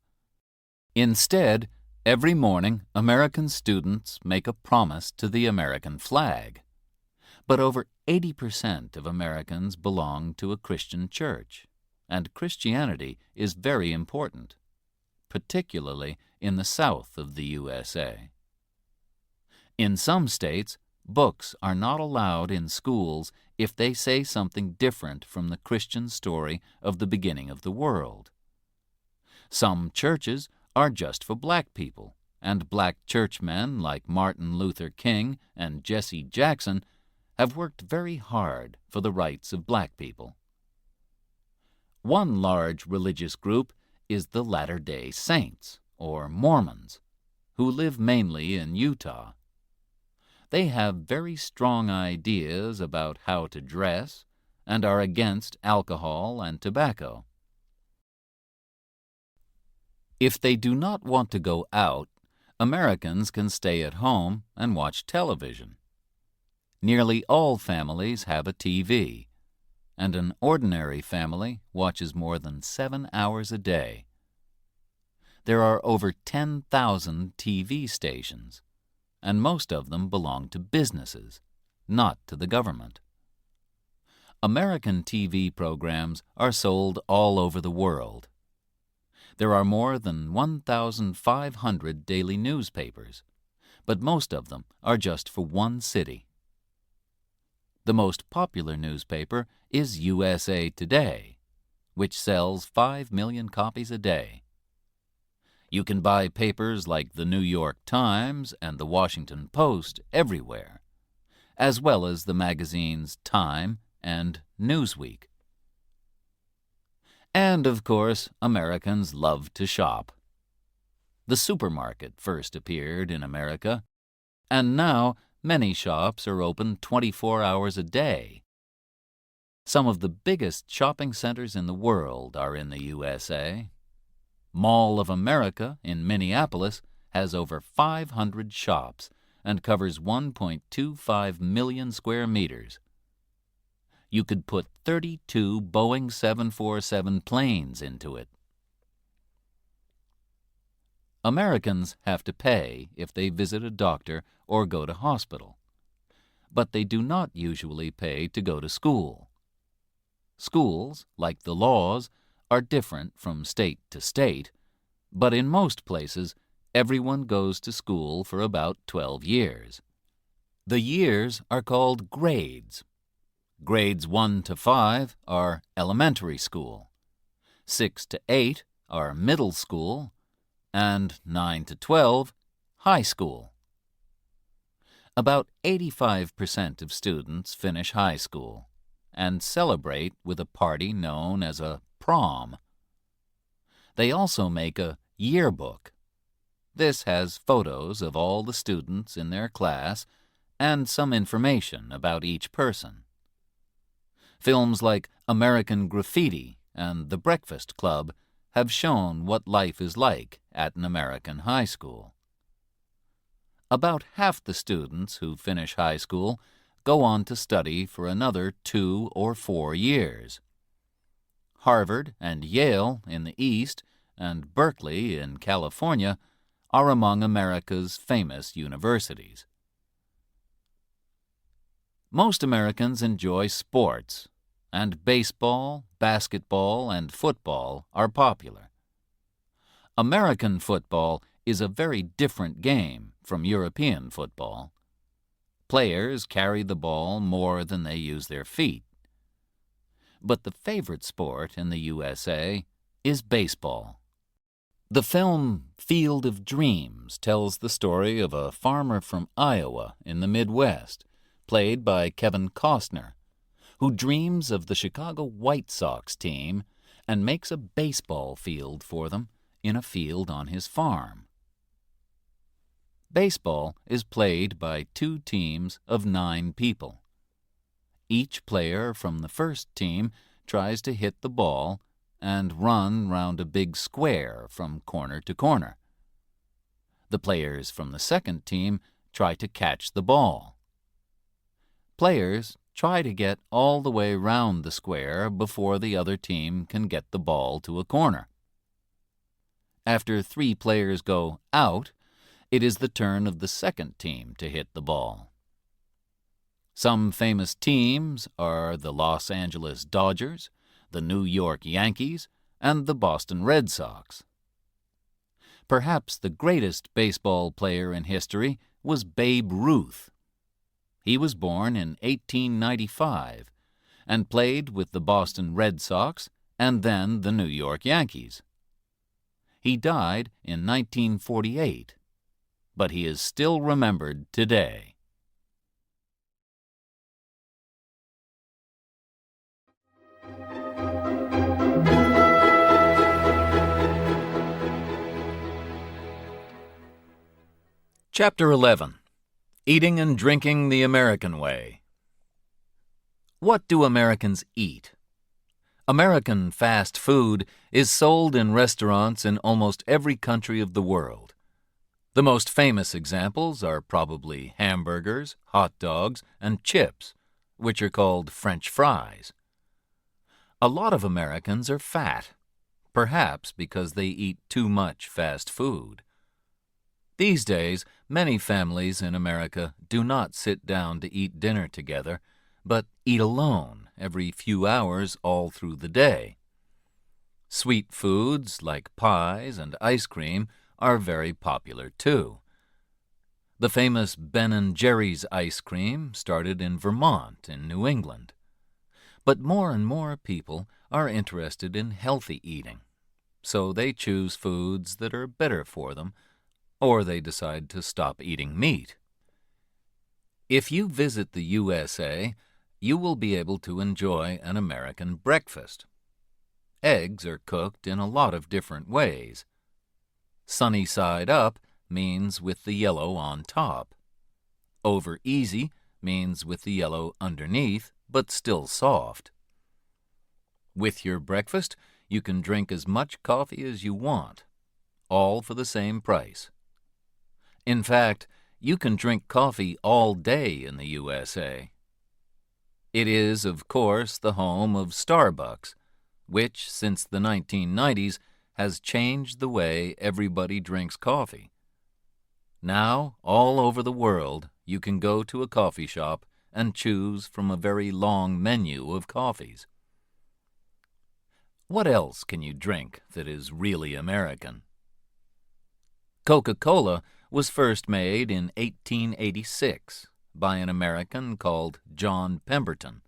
Instead, every morning American students make a promise to the American flag. But over 80% of Americans belong to a Christian church, and Christianity is very important, particularly in the South of the USA. In some states, books are not allowed in schools if they say something different from the Christian story of the beginning of the world. Some churches are just for black people, and black churchmen like Martin Luther King and Jesse Jackson have worked very hard for the rights of black people. One large religious group is the Latter-day Saints, or Mormons, who live mainly in Utah. They have very strong ideas about how to dress and are against alcohol and tobacco. If they do not want to go out, Americans can stay at home and watch television. Nearly all families have a TV, and an ordinary family watches more than 7 hours a day. There are over 10,000 TV stations, and most of them belong to businesses, not to the government. American TV programs are sold all over the world. There are more than 1,500 daily newspapers, but most of them are just for one city. The most popular newspaper is USA Today, which sells 5 million copies a day. You can buy papers like the New York Times and the Washington Post everywhere, as well as the magazines Time and Newsweek. And, of course, Americans love to shop. The supermarket first appeared in America, and now many shops are open 24 hours a day. Some of the biggest shopping centers in the world are in the USA. Mall of America in Minneapolis has over 500 shops and covers 1.25 million square meters. You could put 32 Boeing 747 planes into it. Americans have to pay if they visit a doctor or go to hospital, but they do not usually pay to go to school. Schools, like the laws, are different from state to state, but in most places, everyone goes to school for about 12 years. The years are called grades. Grades 1 to 5 are elementary school, 6 to 8 are middle school, and 9 to 12, high school. About 85% of students finish high school and celebrate with a party known as a prom. They also make a yearbook. This has photos of all the students in their class and some information about each person. Films like American Graffiti and The Breakfast Club have shown what life is like at an American high school. About half the students who finish high school go on to study for another 2 or 4 years. Harvard and Yale in the East and Berkeley in California are among America's famous universities. Most Americans enjoy sports, and baseball, basketball, and football are popular. American football is a very different game from European football. Players carry the ball more than they use their feet. But the favorite sport in the USA is baseball. The film Field of Dreams tells the story of a farmer from Iowa in the Midwest, played by Kevin Costner, who dreams of the Chicago White Sox team and makes a baseball field for them in a field on his farm. Baseball is played by 2 teams of 9 people. Each player from the first team tries to hit the ball and run round a big square from corner to corner. The players from the second team try to catch the ball. Players try to get all the way round the square before the other team can get the ball to a corner. After 3 players go out, it is the turn of the second team to hit the ball. Some famous teams are the Los Angeles Dodgers, the New York Yankees, and the Boston Red Sox. Perhaps the greatest baseball player in history was Babe Ruth. He was born in 1895 and played with the Boston Red Sox and then the New York Yankees. He died in 1948, but he is still remembered today. Chapter 11. Eating and Drinking the American Way. What do Americans eat? American fast food is sold in restaurants in almost every country of the world. The most famous examples are probably hamburgers, hot dogs, and chips, which are called French fries. A lot of Americans are fat, perhaps because they eat too much fast food. These days, many families in America do not sit down to eat dinner together, but eat alone every few hours all through the day. Sweet foods like pies and ice cream are very popular too. The famous Ben & Jerry's ice cream started in Vermont in New England. But more and more people are interested in healthy eating, so they choose foods that are better for them, or they decide to stop eating meat. If you visit the USA, you will be able to enjoy an American breakfast. Eggs are cooked in a lot of different ways. Sunny side up means with the yellow on top. Over easy means with the yellow underneath, but still soft. With your breakfast, you can drink as much coffee as you want, all for the same price. In fact, you can drink coffee all day in the USA. It is, of course, the home of Starbucks, which, since the 1990s, has changed the way everybody drinks coffee. Now, all over the world, you can go to a coffee shop and choose from a very long menu of coffees. What else can you drink that is really American? Coca-Cola was first made in 1886 by an American called John Pemberton.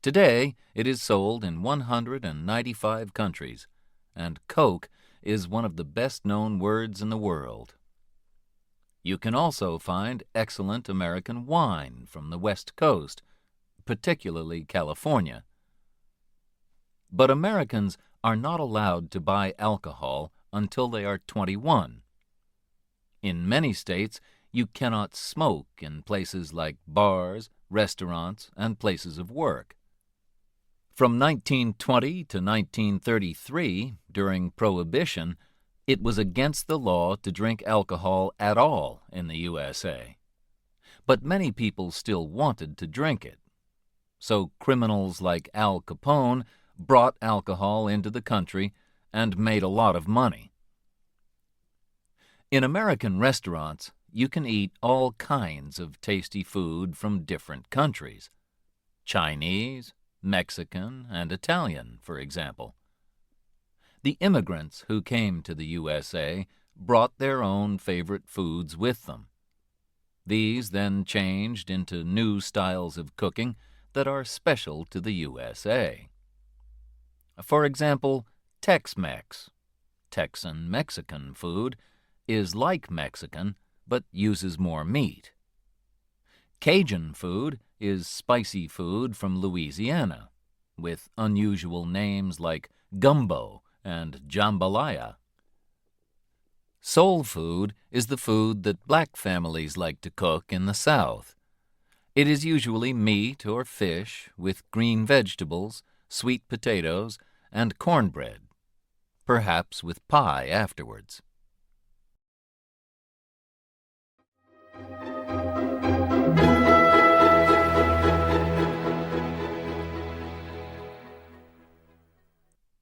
Today, it is sold in 195 countries, and Coke is one of the best-known words in the world. You can also find excellent American wine from the West Coast, particularly California. But Americans are not allowed to buy alcohol until they are 21. In many states, you cannot smoke in places like bars, restaurants, and places of work. From 1920 to 1933, during Prohibition, it was against the law to drink alcohol at all in the USA. But many people still wanted to drink it. So criminals like Al Capone brought alcohol into the country and made a lot of money. In American restaurants, you can eat all kinds of tasty food from different countries. Chinese, Mexican, and Italian, for example. The immigrants who came to the USA brought their own favorite foods with them. These then changed into new styles of cooking that are special to the USA. For example, Tex-Mex. Texan Mexican food is like Mexican but uses more meat. Cajun food is spicy food from Louisiana, with unusual names like gumbo and jambalaya. Soul food is the food that black families like to cook in the South. It is usually meat or fish with green vegetables, sweet potatoes, and cornbread, perhaps with pie afterwards.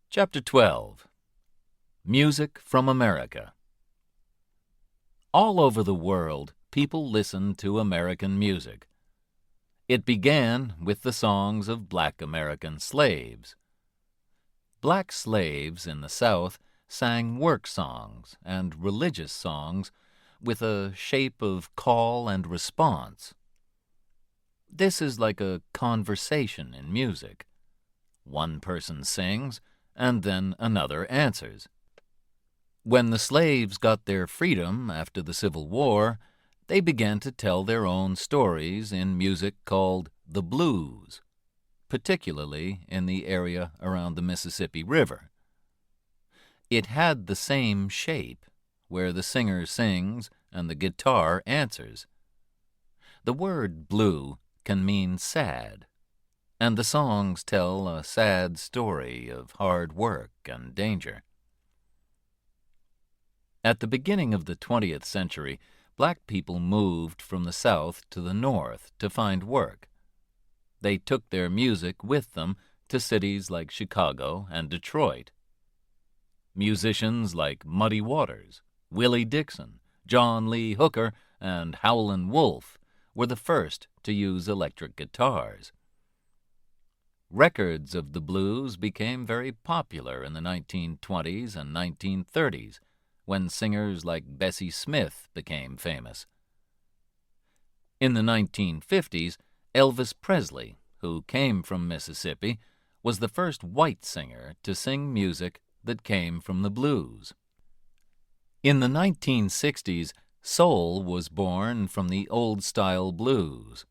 Chapter 12. Music from America. All over the world, people listen to American music. It began with the songs of black American slaves. Black slaves in the South sang work songs and religious songs with a shape of call and response. This is like a conversation in music. One person sings, and then another answers. When the slaves got their freedom after the Civil War, they began to tell their own stories in music called the blues, particularly in the area around the Mississippi River. It had the same shape, where the singer sings and the guitar answers. The word blue can mean sad, and the songs tell a sad story of hard work and danger. At the beginning of the 20th century, black people moved from the South to the North to find work. They took their music with them to cities like Chicago and Detroit. Musicians like Muddy Waters, Willie Dixon, John Lee Hooker, and Howlin' Wolf were the first to use electric guitars. Records of the blues became very popular in the 1920s and 1930s, when singers like Bessie Smith became famous. In the 1950s, Elvis Presley, who came from Mississippi, was the first white singer to sing music that came from the blues. In the 1960s, soul was born from the old-style blues,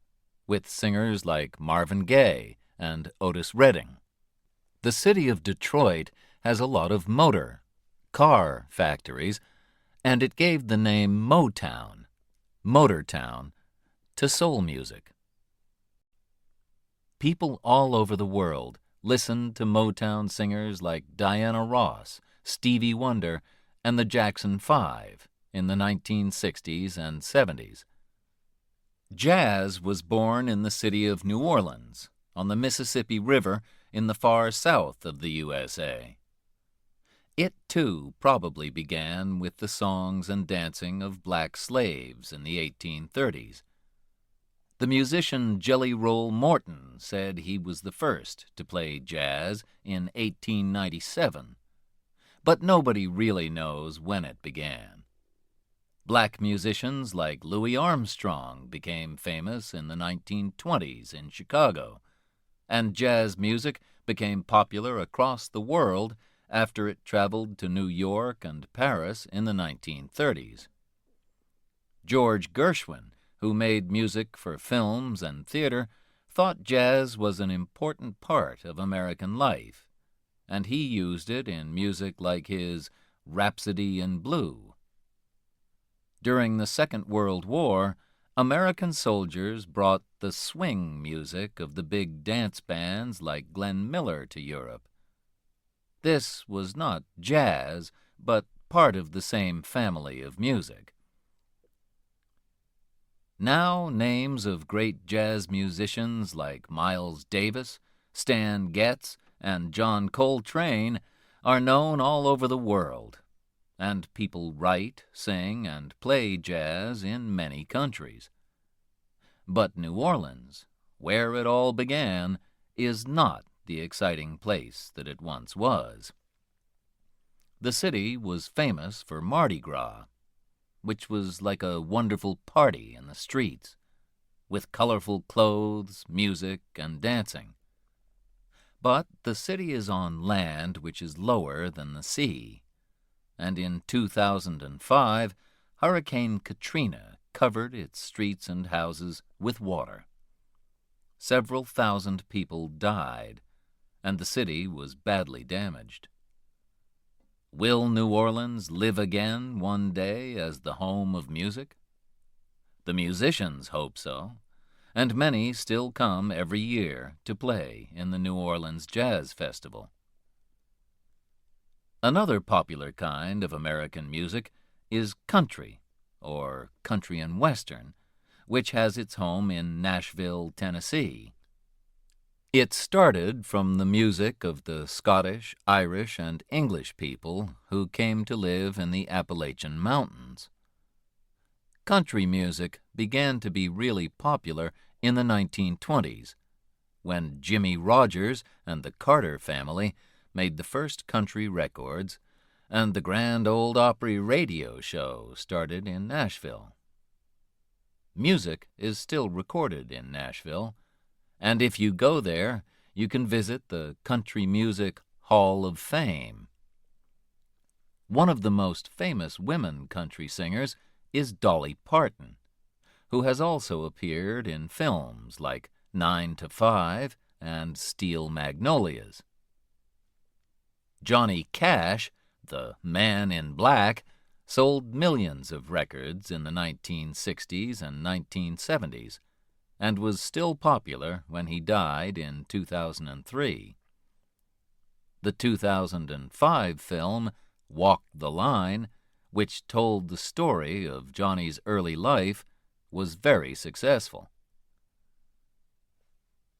with singers like Marvin Gaye and Otis Redding. The city of Detroit has a lot of car factories, and it gave the name Motown, Motortown, to soul music. People all over the world listened to Motown singers like Diana Ross, Stevie Wonder, and the Jackson 5 in the 1960s and 70s. Jazz was born in the city of New Orleans, on the Mississippi River in the far south of the USA. It, too, probably began with the songs and dancing of black slaves in the 1830s. The musician Jelly Roll Morton said he was the first to play jazz in 1897, but nobody really knows when it began. Black musicians like Louis Armstrong became famous in the 1920s in Chicago, and jazz music became popular across the world after it traveled to New York and Paris in the 1930s. George Gershwin, who made music for films and theater, thought jazz was an important part of American life, and he used it in music like his Rhapsody in Blue. During the Second World War, American soldiers brought the swing music of the big dance bands like Glenn Miller to Europe. This was not jazz, but part of the same family of music. Now names of great jazz musicians like Miles Davis, Stan Getz, and John Coltrane are known all over the world, and people write, sing, and play jazz in many countries. But New Orleans, where it all began, is not the exciting place that it once was. The city was famous for Mardi Gras, which was like a wonderful party in the streets, with colorful clothes, music, and dancing. But the city is on land which is lower than the sea, and in 2005, Hurricane Katrina covered its streets and houses with water. Several thousand people died, and the city was badly damaged. Will New Orleans live again one day as the home of music? The musicians hope so, and many still come every year to play in the New Orleans Jazz Festival. Another popular kind of American music is country, or country and western, which has its home in Nashville, Tennessee. It started from the music of the Scottish, Irish, and English people who came to live in the Appalachian Mountains. Country music began to be really popular in the 1920s, when Jimmie Rodgers and the Carter family made the first country records, and the Grand Ole Opry radio show started in Nashville. Music is still recorded in Nashville, and if you go there, you can visit the Country Music Hall of Fame. One of the most famous women country singers is Dolly Parton, who has also appeared in films like 9 to 5 and Steel Magnolias. Johnny Cash, the Man in Black, sold millions of records in the 1960s and 1970s, and was still popular when he died in 2003. The 2005 film Walk the Line, which told the story of Johnny's early life, was very successful.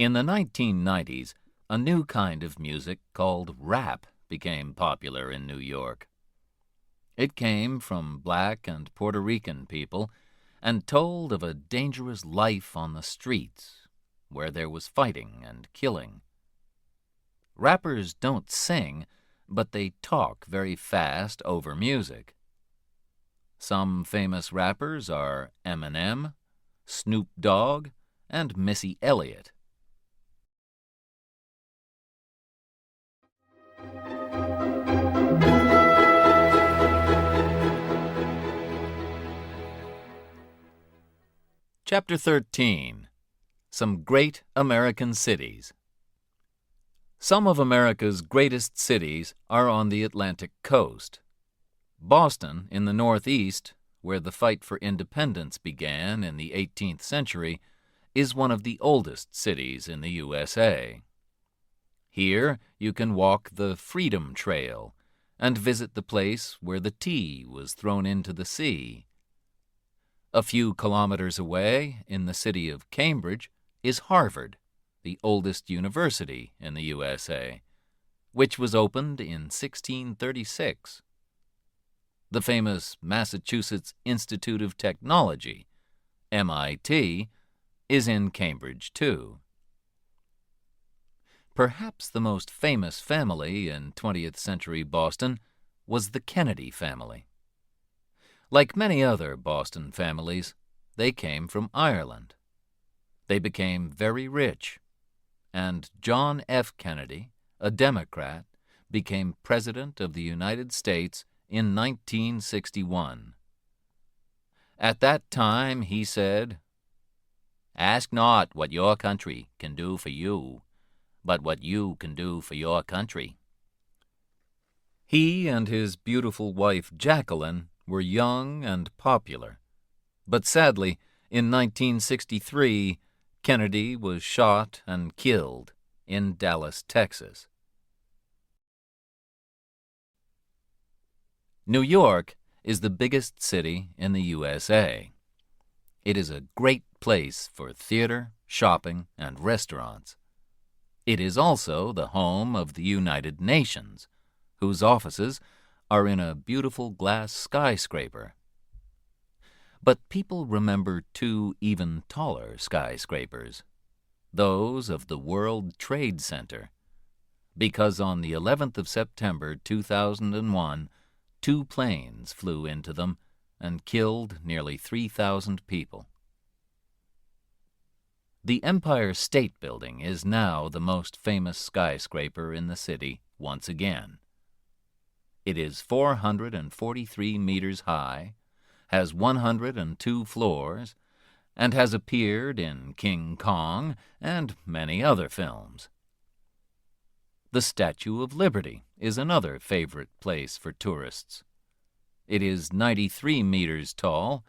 In the 1990s, a new kind of music called rap became popular in New York. It came from black and Puerto Rican people and told of a dangerous life on the streets where there was fighting and killing. Rappers don't sing, but they talk very fast over music. Some famous rappers are Eminem, Snoop Dogg, and Missy Elliott. Chapter 13. Some Great American Cities. Some of America's greatest cities are on the Atlantic coast. Boston, in the Northeast, where the fight for independence began in the 18th century, is one of the oldest cities in the USA. Here you can walk the Freedom Trail and visit the place where the tea was thrown into the sea. A few kilometers away, in the city of Cambridge, is Harvard, the oldest university in the USA, which was opened in 1636. The famous Massachusetts Institute of Technology, MIT, is in Cambridge, too. Perhaps the most famous family in 20th century Boston was the Kennedy family. Like many other Boston families, they came from Ireland. They became very rich, and John F. Kennedy, a Democrat, became President of the United States in 1961. At that time he said, "Ask not what your country can do for you, but what you can do for your country." He and his beautiful wife Jacqueline were young and popular, but sadly, in 1963, Kennedy was shot and killed in Dallas, Texas. New York is the biggest city in the USA. It is a great place for theater, shopping, and restaurants. It is also the home of the United Nations, whose offices are in a beautiful glass skyscraper. But people remember two even taller skyscrapers, those of the World Trade Center, because on the 11th of September 2001, 2 planes flew into them and killed nearly 3,000 people. The Empire State Building is now the most famous skyscraper in the city once again. It is 443 meters high, has 102 floors, and has appeared in King Kong and many other films. The Statue of Liberty is another favorite place for tourists. It is 93 meters tall,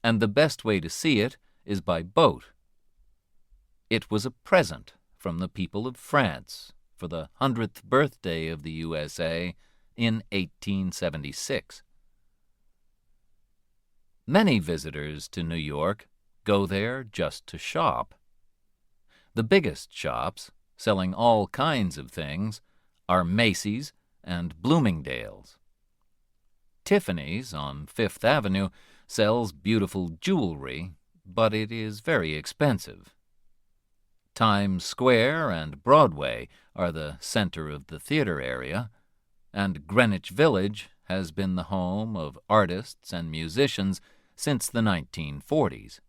and the best way to see it is by boat. It was a present from the people of France for the 100th birthday of the USA in 1876. Many visitors to New York go there just to shop. The biggest shops, selling all kinds of things, are Macy's and Bloomingdale's. Tiffany's on Fifth Avenue sells beautiful jewelry, but it is very expensive. Times Square and Broadway are the center of the theater area, and Greenwich Village has been the home of artists and musicians since the 1940s.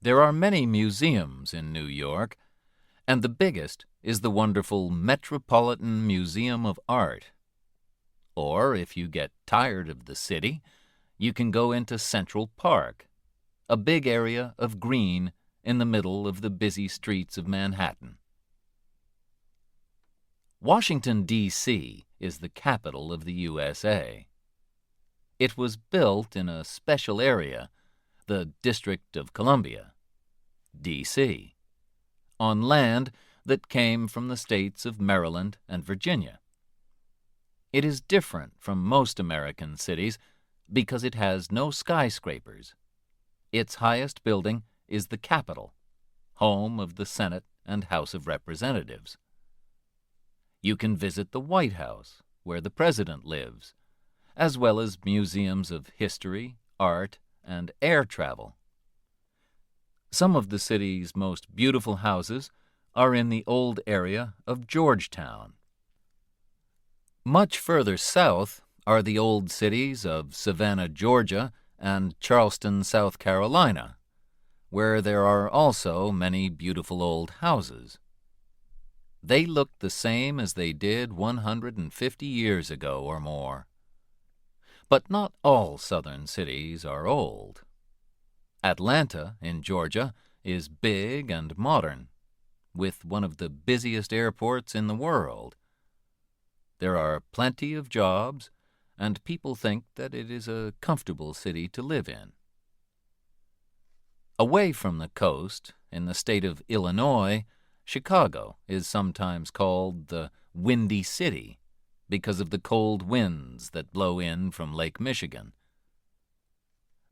There are many museums in New York, and the biggest is the wonderful Metropolitan Museum of Art. Or, if you get tired of the city, you can go into Central Park, a big area of green in the middle of the busy streets of Manhattan. Washington, D.C. is the capital of the USA. It was built in a special area, the District of Columbia, D.C., on land that came from the states of Maryland and Virginia. It is different from most American cities because it has no skyscrapers. Its highest building is the Capitol, home of the Senate and House of Representatives. You can visit the White House, where the President lives, as well as museums of history, art, and air travel. Some of the city's most beautiful houses are in the old area of Georgetown. Much further south are the old cities of Savannah, Georgia, and Charleston, South Carolina, where there are also many beautiful old houses. They look the same as they did 150 years ago or more. But not all southern cities are old. Atlanta, in Georgia, is big and modern, with one of the busiest airports in the world. There are plenty of jobs, and people think that it is a comfortable city to live in. Away from the coast, in the state of Illinois, Chicago is sometimes called the Windy City because of the cold winds that blow in from Lake Michigan.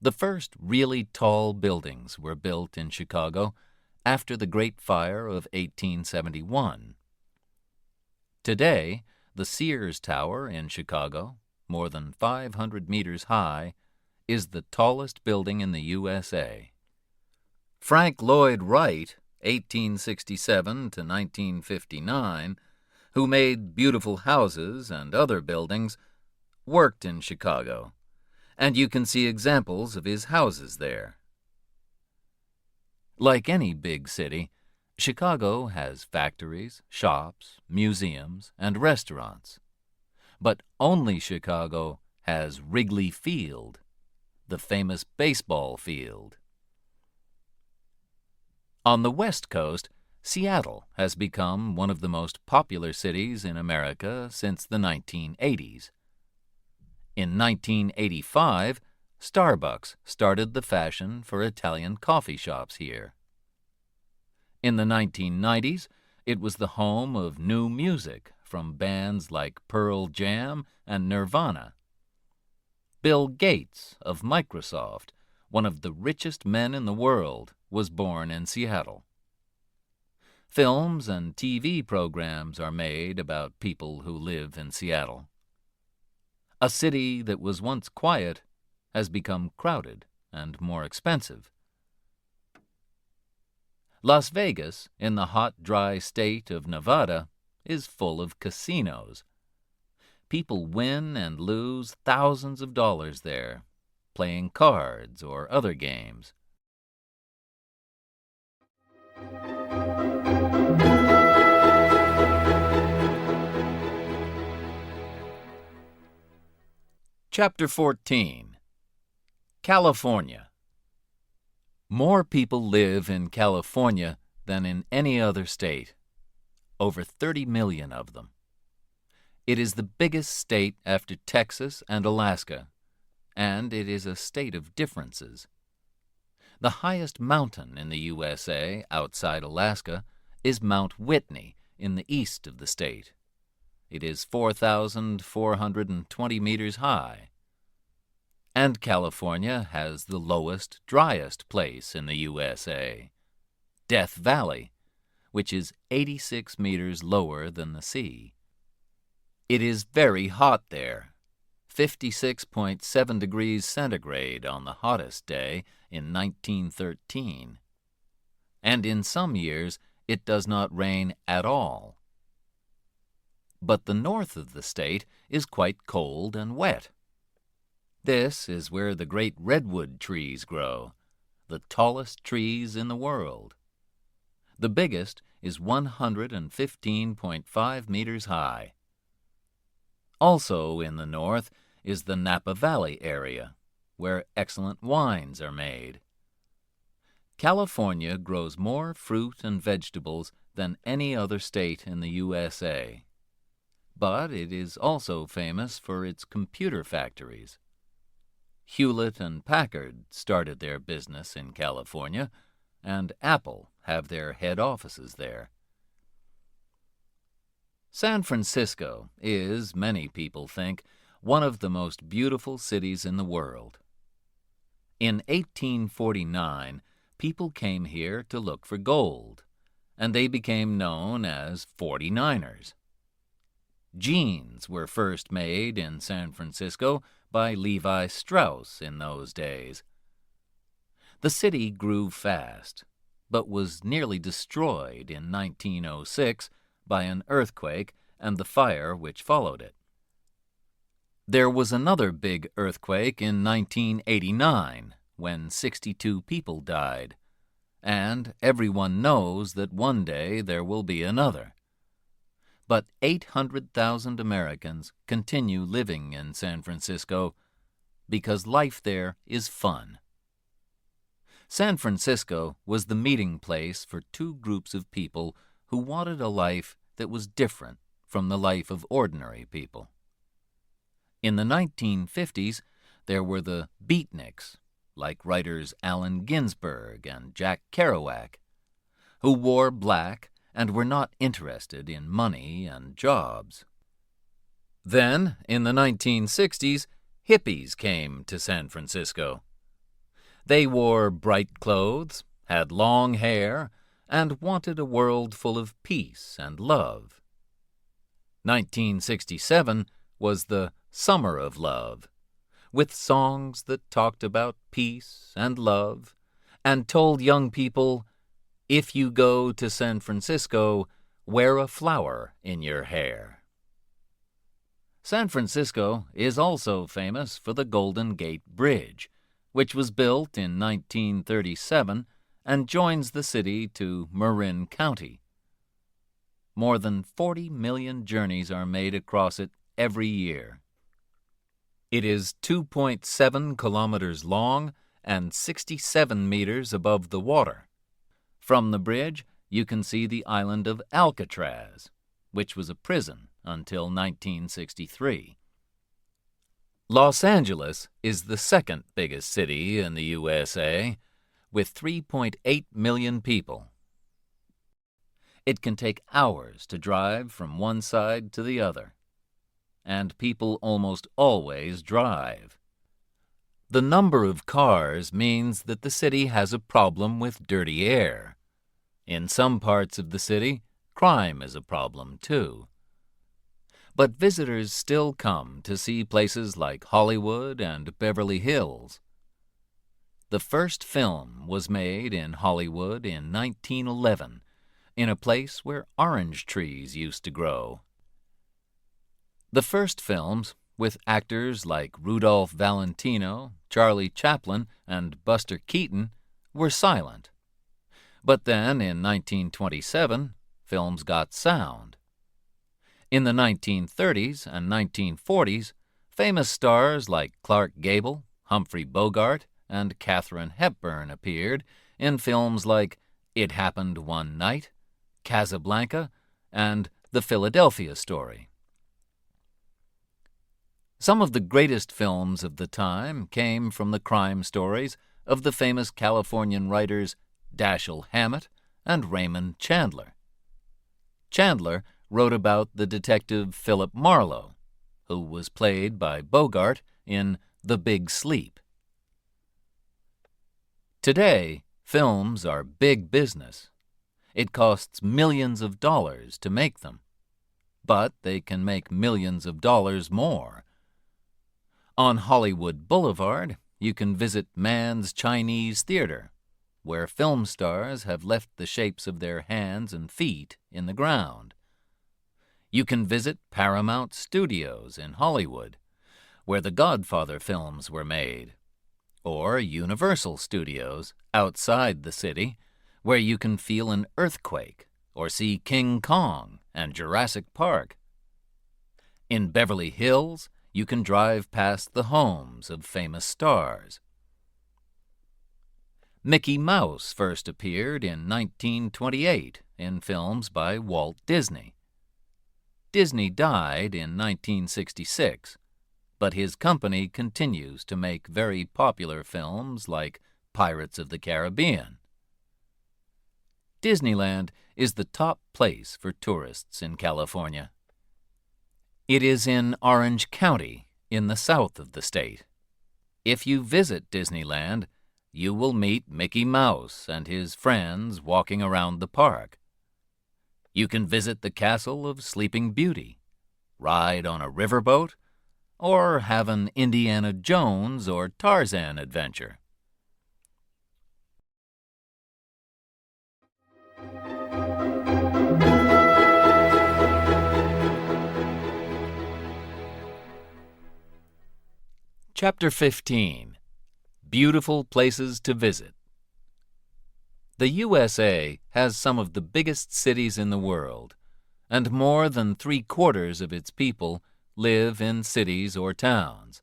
The first really tall buildings were built in Chicago after the Great Fire of 1871. Today, the Sears Tower in Chicago, more than 500 meters high, is the tallest building in the USA. Frank Lloyd Wright, 1867 to 1959, who made beautiful houses and other buildings, worked in Chicago, and you can see examples of his houses there. Like any big city, Chicago has factories, shops, museums, and restaurants. But only Chicago has Wrigley Field, the famous baseball field. On the West Coast, Seattle has become one of the most popular cities in America since the 1980s. In 1985, Starbucks started the fashion for Italian coffee shops here. In the 1990s, it was the home of new music from bands like Pearl Jam and Nirvana. Bill Gates of Microsoft, one of the richest men in the world, was born in Seattle. Films and TV programs are made about people who live in Seattle. A city that was once quiet has become crowded and more expensive. Las Vegas, in the hot, dry state of Nevada, is full of casinos. People win and lose thousands of dollars there, playing cards or other games. Chapter 14. California. More people live in California than in any other state, over 30 million of them. It is the biggest state after Texas and Alaska, and it is a state of differences. The highest mountain in the USA outside Alaska is Mount Whitney in the east of the state. It is 4,420 meters high. And California has the lowest, driest place in the USA, Death Valley, which is 86 meters lower than the sea. It is very hot there, 56.7 degrees centigrade on the hottest day in 1913. And in some years, it does not rain at all. But the north of the state is quite cold and wet. This is where the great redwood trees grow, the tallest trees in the world. The biggest is 115.5 meters high. Also in the north is the Napa Valley area, where excellent wines are made. California grows more fruit and vegetables than any other state in the USA. But it is also famous for its computer factories. Hewlett and Packard started their business in California, and Apple have their head offices there. San Francisco is, many people think, one of the most beautiful cities in the world. In 1849, people came here to look for gold, and they became known as 49ers. Jeans were first made in San Francisco by Levi Strauss in those days. The city grew fast, but was nearly destroyed in 1906 by an earthquake and the fire which followed it. There was another big earthquake in 1989 when 62 people died, and everyone knows that one day there will be another. But 800,000 Americans continue living in San Francisco because life there is fun. San Francisco was the meeting place for two groups of people who wanted a life that was different from the life of ordinary people. In the 1950s, there were the beatniks, like writers Allen Ginsberg and Jack Kerouac, who wore black and were not interested in money and jobs. Then, in the 1960s, hippies came to San Francisco. They wore bright clothes, had long hair, and wanted a world full of peace and love. 1967 was the Summer of Love, with songs that talked about peace and love and told young people, if you go to San Francisco, wear a flower in your hair. San Francisco is also famous for the Golden Gate Bridge, which was built in 1937 and joins the city to Marin County. More than 40 million journeys are made across it every year. It is 2.7 kilometers long and 67 meters above the water. From the bridge, you can see the island of Alcatraz, which was a prison until 1963. Los Angeles is the second biggest city in the USA, with 3.8 million people. It can take hours to drive from one side to the other, and people almost always drive. The number of cars means that the city has a problem with dirty air. In some parts of the city, crime is a problem too. But visitors still come to see places like Hollywood and Beverly Hills. The first film was made in Hollywood in 1911, in a place where orange trees used to grow. The first films, with actors like Rudolph Valentino, Charlie Chaplin, and Buster Keaton, were silent. But then, in 1927, films got sound. In the 1930s and 1940s, famous stars like Clark Gable, Humphrey Bogart, and Katharine Hepburn appeared in films like It Happened One Night, Casablanca, and The Philadelphia Story. Some of the greatest films of the time came from the crime stories of the famous Californian writers Dashiell Hammett and Raymond Chandler. Chandler wrote about the detective Philip Marlowe, who was played by Bogart in The Big Sleep. Today, films are big business. It costs millions of dollars to make them, but they can make millions of dollars more. On Hollywood Boulevard, you can visit Mann's Chinese Theater, where film stars have left the shapes of their hands and feet in the ground. You can visit Paramount Studios in Hollywood, where the Godfather films were made, or Universal Studios outside the city, where you can feel an earthquake or see King Kong and Jurassic Park. In Beverly Hills, you can drive past the homes of famous stars. Mickey Mouse first appeared in 1928 in films by Walt Disney. Disney died in 1966, but his company continues to make very popular films like Pirates of the Caribbean. Disneyland is the top place for tourists in California. It is in Orange County, in the south of the state. If you visit Disneyland, you will meet Mickey Mouse and his friends walking around the park. You can visit the castle of Sleeping Beauty, ride on a riverboat, or have an Indiana Jones or Tarzan adventure. Chapter 15. Beautiful Places to Visit. The USA has some of the biggest cities in the world, and more than 3/4 of its people live in cities or towns.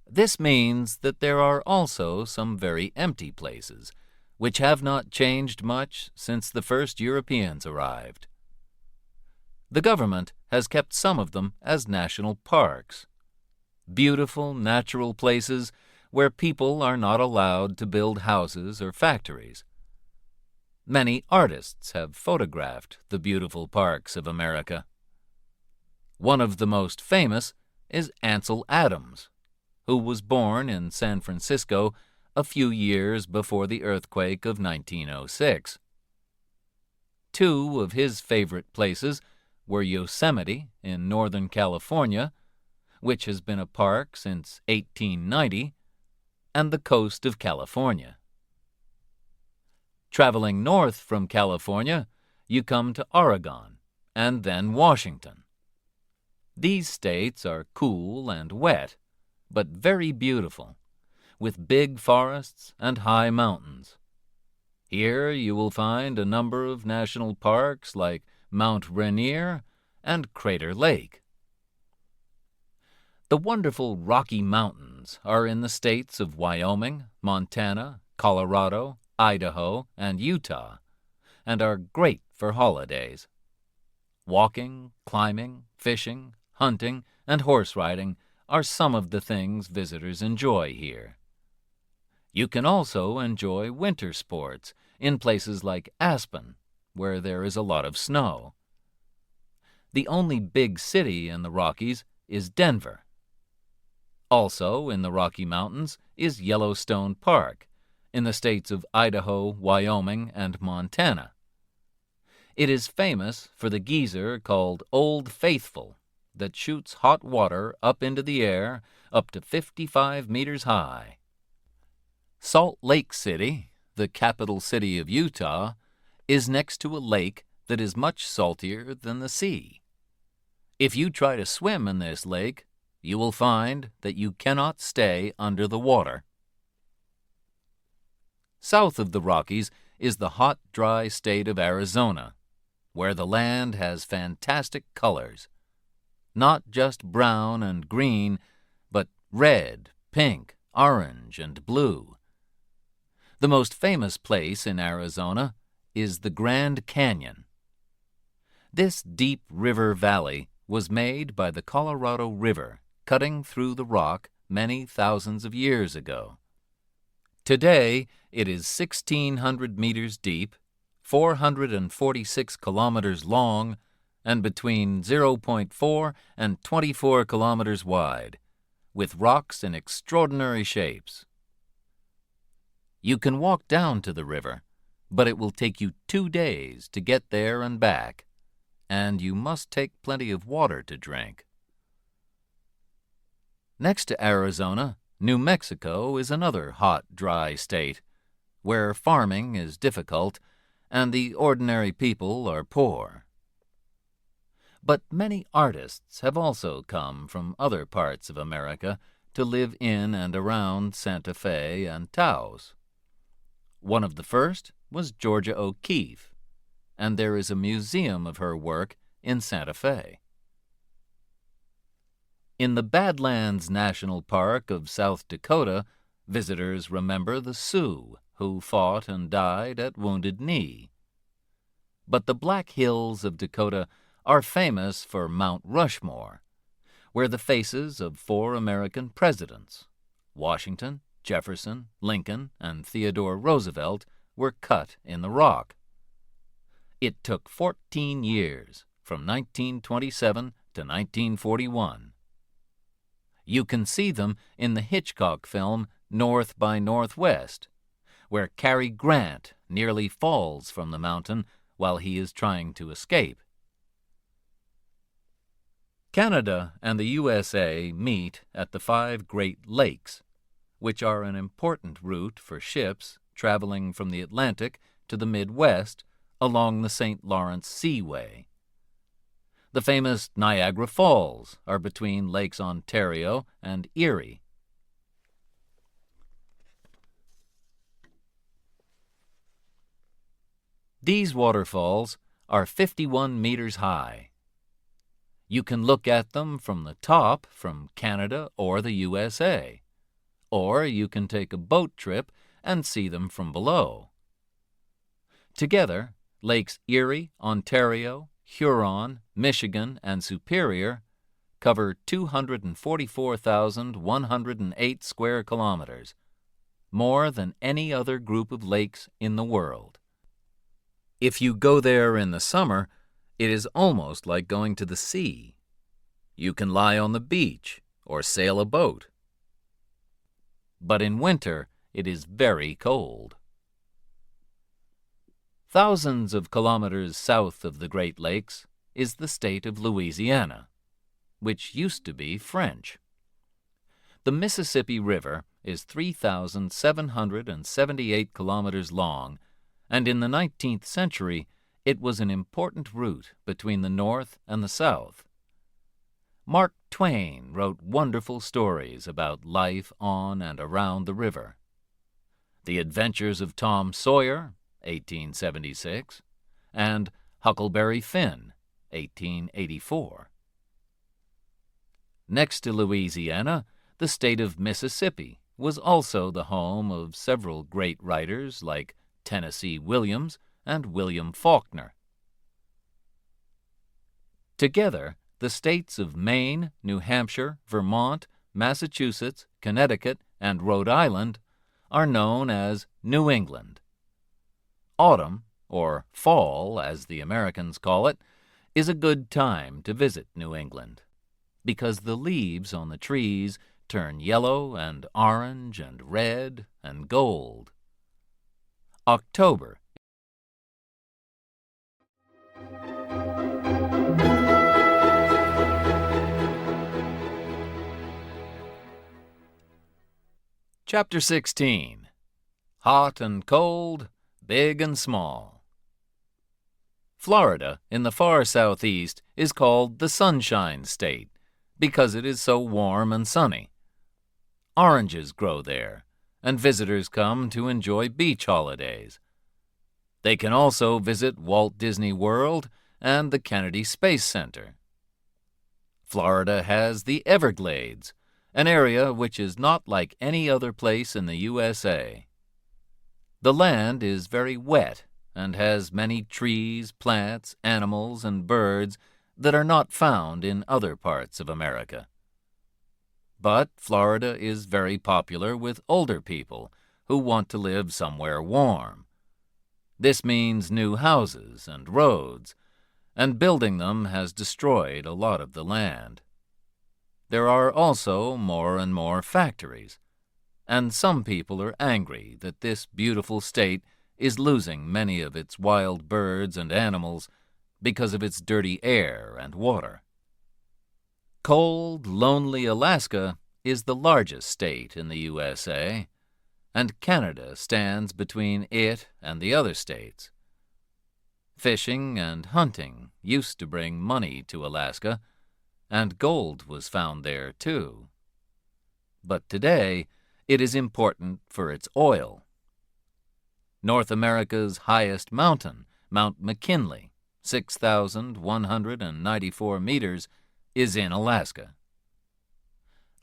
This means that there are also some very empty places, which have not changed much since the first Europeans arrived. The government has kept some of them as national parks. Beautiful natural places where people are not allowed to build houses or factories. Many artists have photographed the beautiful parks of America. One of the most famous is Ansel Adams, who was born in San Francisco a few years before the earthquake of 1906. Two of his favorite places were Yosemite in Northern California, which has been a park since 1890, and the coast of California. Traveling north from California, you come to Oregon and then Washington. These states are cool and wet, but very beautiful, with big forests and high mountains. Here you will find a number of national parks like Mount Rainier and Crater Lake. The wonderful Rocky Mountains are in the states of Wyoming, Montana, Colorado, Idaho, and Utah, and are great for holidays. Walking, climbing, fishing, hunting, and horse riding are some of the things visitors enjoy here. You can also enjoy winter sports in places like Aspen, where there is a lot of snow. The only big city in the Rockies is Denver. Also in the Rocky Mountains is Yellowstone Park, in the states of Idaho, Wyoming, and Montana. It is famous for the geyser called Old Faithful that shoots hot water up into the air up to 55 meters high. Salt Lake City, the capital city of Utah, is next to a lake that is much saltier than the sea. If you try to swim in this lake, you will find that you cannot stay under the water. South of the Rockies is the hot, dry state of Arizona, where the land has fantastic colors. Not just brown and green, but red, pink, orange, and blue. The most famous place in Arizona is the Grand Canyon. This deep river valley was made by the Colorado River cutting through the rock many thousands of years ago. Today, it is 1,600 meters deep, 446 kilometers long, and between 0.4 and 24 kilometers wide, with rocks in extraordinary shapes. You can walk down to the river, but it will take you 2 days to get there and back, and you must take plenty of water to drink. Next to Arizona, New Mexico is another hot, dry state, where farming is difficult and the ordinary people are poor. But many artists have also come from other parts of America to live in and around Santa Fe and Taos. One of the first was Georgia O'Keeffe, and there is a museum of her work in Santa Fe. In the Badlands National Park of South Dakota, visitors remember the Sioux who fought and died at Wounded Knee. But the Black Hills of Dakota are famous for Mount Rushmore, where the faces of 4 American presidents, Washington, Jefferson, Lincoln, and Theodore Roosevelt, were cut in the rock. It took 14 years, from 1927 to 1941. You can see them in the Hitchcock film North by Northwest, where Cary Grant nearly falls from the mountain while he is trying to escape. Canada and the USA meet at the 5 Great Lakes, which are an important route for ships traveling from the Atlantic to the Midwest along the St. Lawrence Seaway. The famous Niagara Falls are between Lakes Ontario and Erie. These waterfalls are 51 meters high. You can look at them from the top from Canada or the USA, or you can take a boat trip and see them from below. Together, Lakes Erie, Ontario, Huron, Michigan, and Superior cover 244,108 square kilometers, more than any other group of lakes in the world. If you go there in the summer, it is almost like going to the sea. You can lie on the beach or sail a boat. But in winter, it is very cold. Thousands of kilometers south of the Great Lakes is the state of Louisiana, which used to be French. The Mississippi River is 3,778 kilometers long, and in the 19th century it was an important route between the North and the South. Mark Twain wrote wonderful stories about life on and around the river. The Adventures of Tom Sawyer, 1876, and Huckleberry Finn, 1884. Next to Louisiana, the state of Mississippi was also the home of several great writers like Tennessee Williams and William Faulkner. Together, the states of Maine, New Hampshire, Vermont, Massachusetts, Connecticut, and Rhode Island are known as New England. Autumn, or fall as the Americans call it, is a good time to visit New England because the leaves on the trees turn yellow and orange and red and gold. October. Chapter 16. Hot and cold, big and small. Florida, in the far southeast, is called the Sunshine State because it is so warm and sunny. Oranges grow there, and visitors come to enjoy beach holidays. They can also visit Walt Disney World and the Kennedy Space Center. Florida has the Everglades, an area which is not like any other place in the USA. The land is very wet and has many trees, plants, animals, and birds that are not found in other parts of America. But Florida is very popular with older people who want to live somewhere warm. This means new houses and roads, and building them has destroyed a lot of the land. There are also more and more factories, and some people are angry that this beautiful state is losing many of its wild birds and animals because of its dirty air and water. Cold, lonely Alaska is the largest state in the USA, and Canada stands between it and the other states. Fishing and hunting used to bring money to Alaska, and gold was found there too. But today, it is important for its oil. North America's highest mountain, Mount McKinley, 6,194 meters, is in Alaska.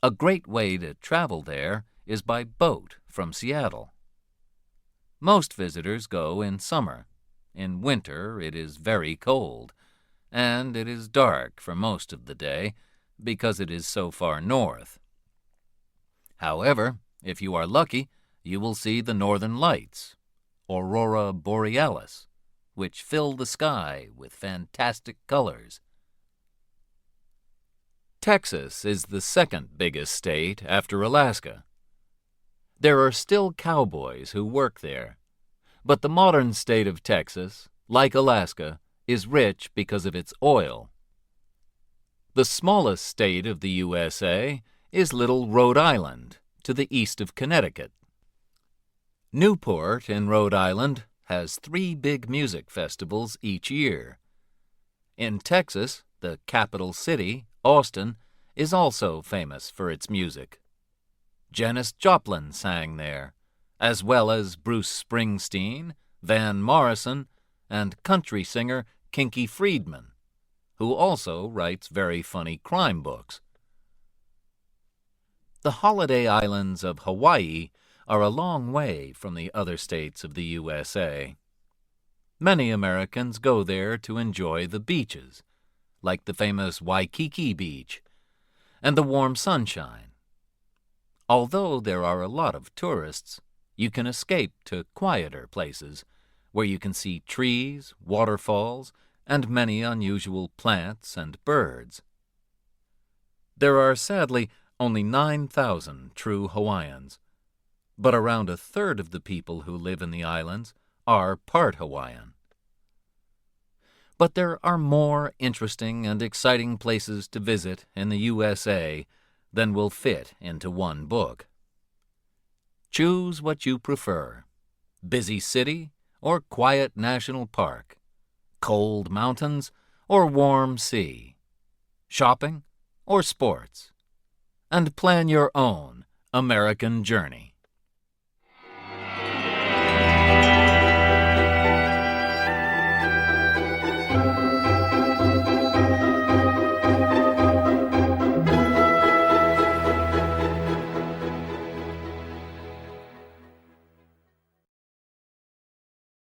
A great way to travel there is by boat from Seattle. Most visitors go in summer. In winter, it is very cold, and it is dark for most of the day because it is so far north. However, if you are lucky, you will see the northern lights, Aurora Borealis, which fill the sky with fantastic colors. Texas is the second biggest state after Alaska. There are still cowboys who work there, but the modern state of Texas, like Alaska, is rich because of its oil. The smallest state of the USA is little Rhode Island, to the east of Connecticut. Newport in Rhode Island has 3 big music festivals each year. In Texas, the capital city, Austin, is also famous for its music. Janis Joplin sang there, as well as Bruce Springsteen, Van Morrison, and country singer Kinky Friedman, who also writes very funny crime books. The holiday islands of Hawaii are a long way from the other states of the USA. Many Americans go there to enjoy the beaches, like the famous Waikiki Beach, and the warm sunshine. Although there are a lot of tourists, you can escape to quieter places where you can see trees, waterfalls, and many unusual plants and birds. There are sadly only 9,000 true Hawaiians, but around 1/3 of the people who live in the islands are part Hawaiian. But there are more interesting and exciting places to visit in the USA than will fit into one book. Choose what you prefer: busy city or quiet national park, cold mountains or warm sea, shopping or sports, and plan your own American journey.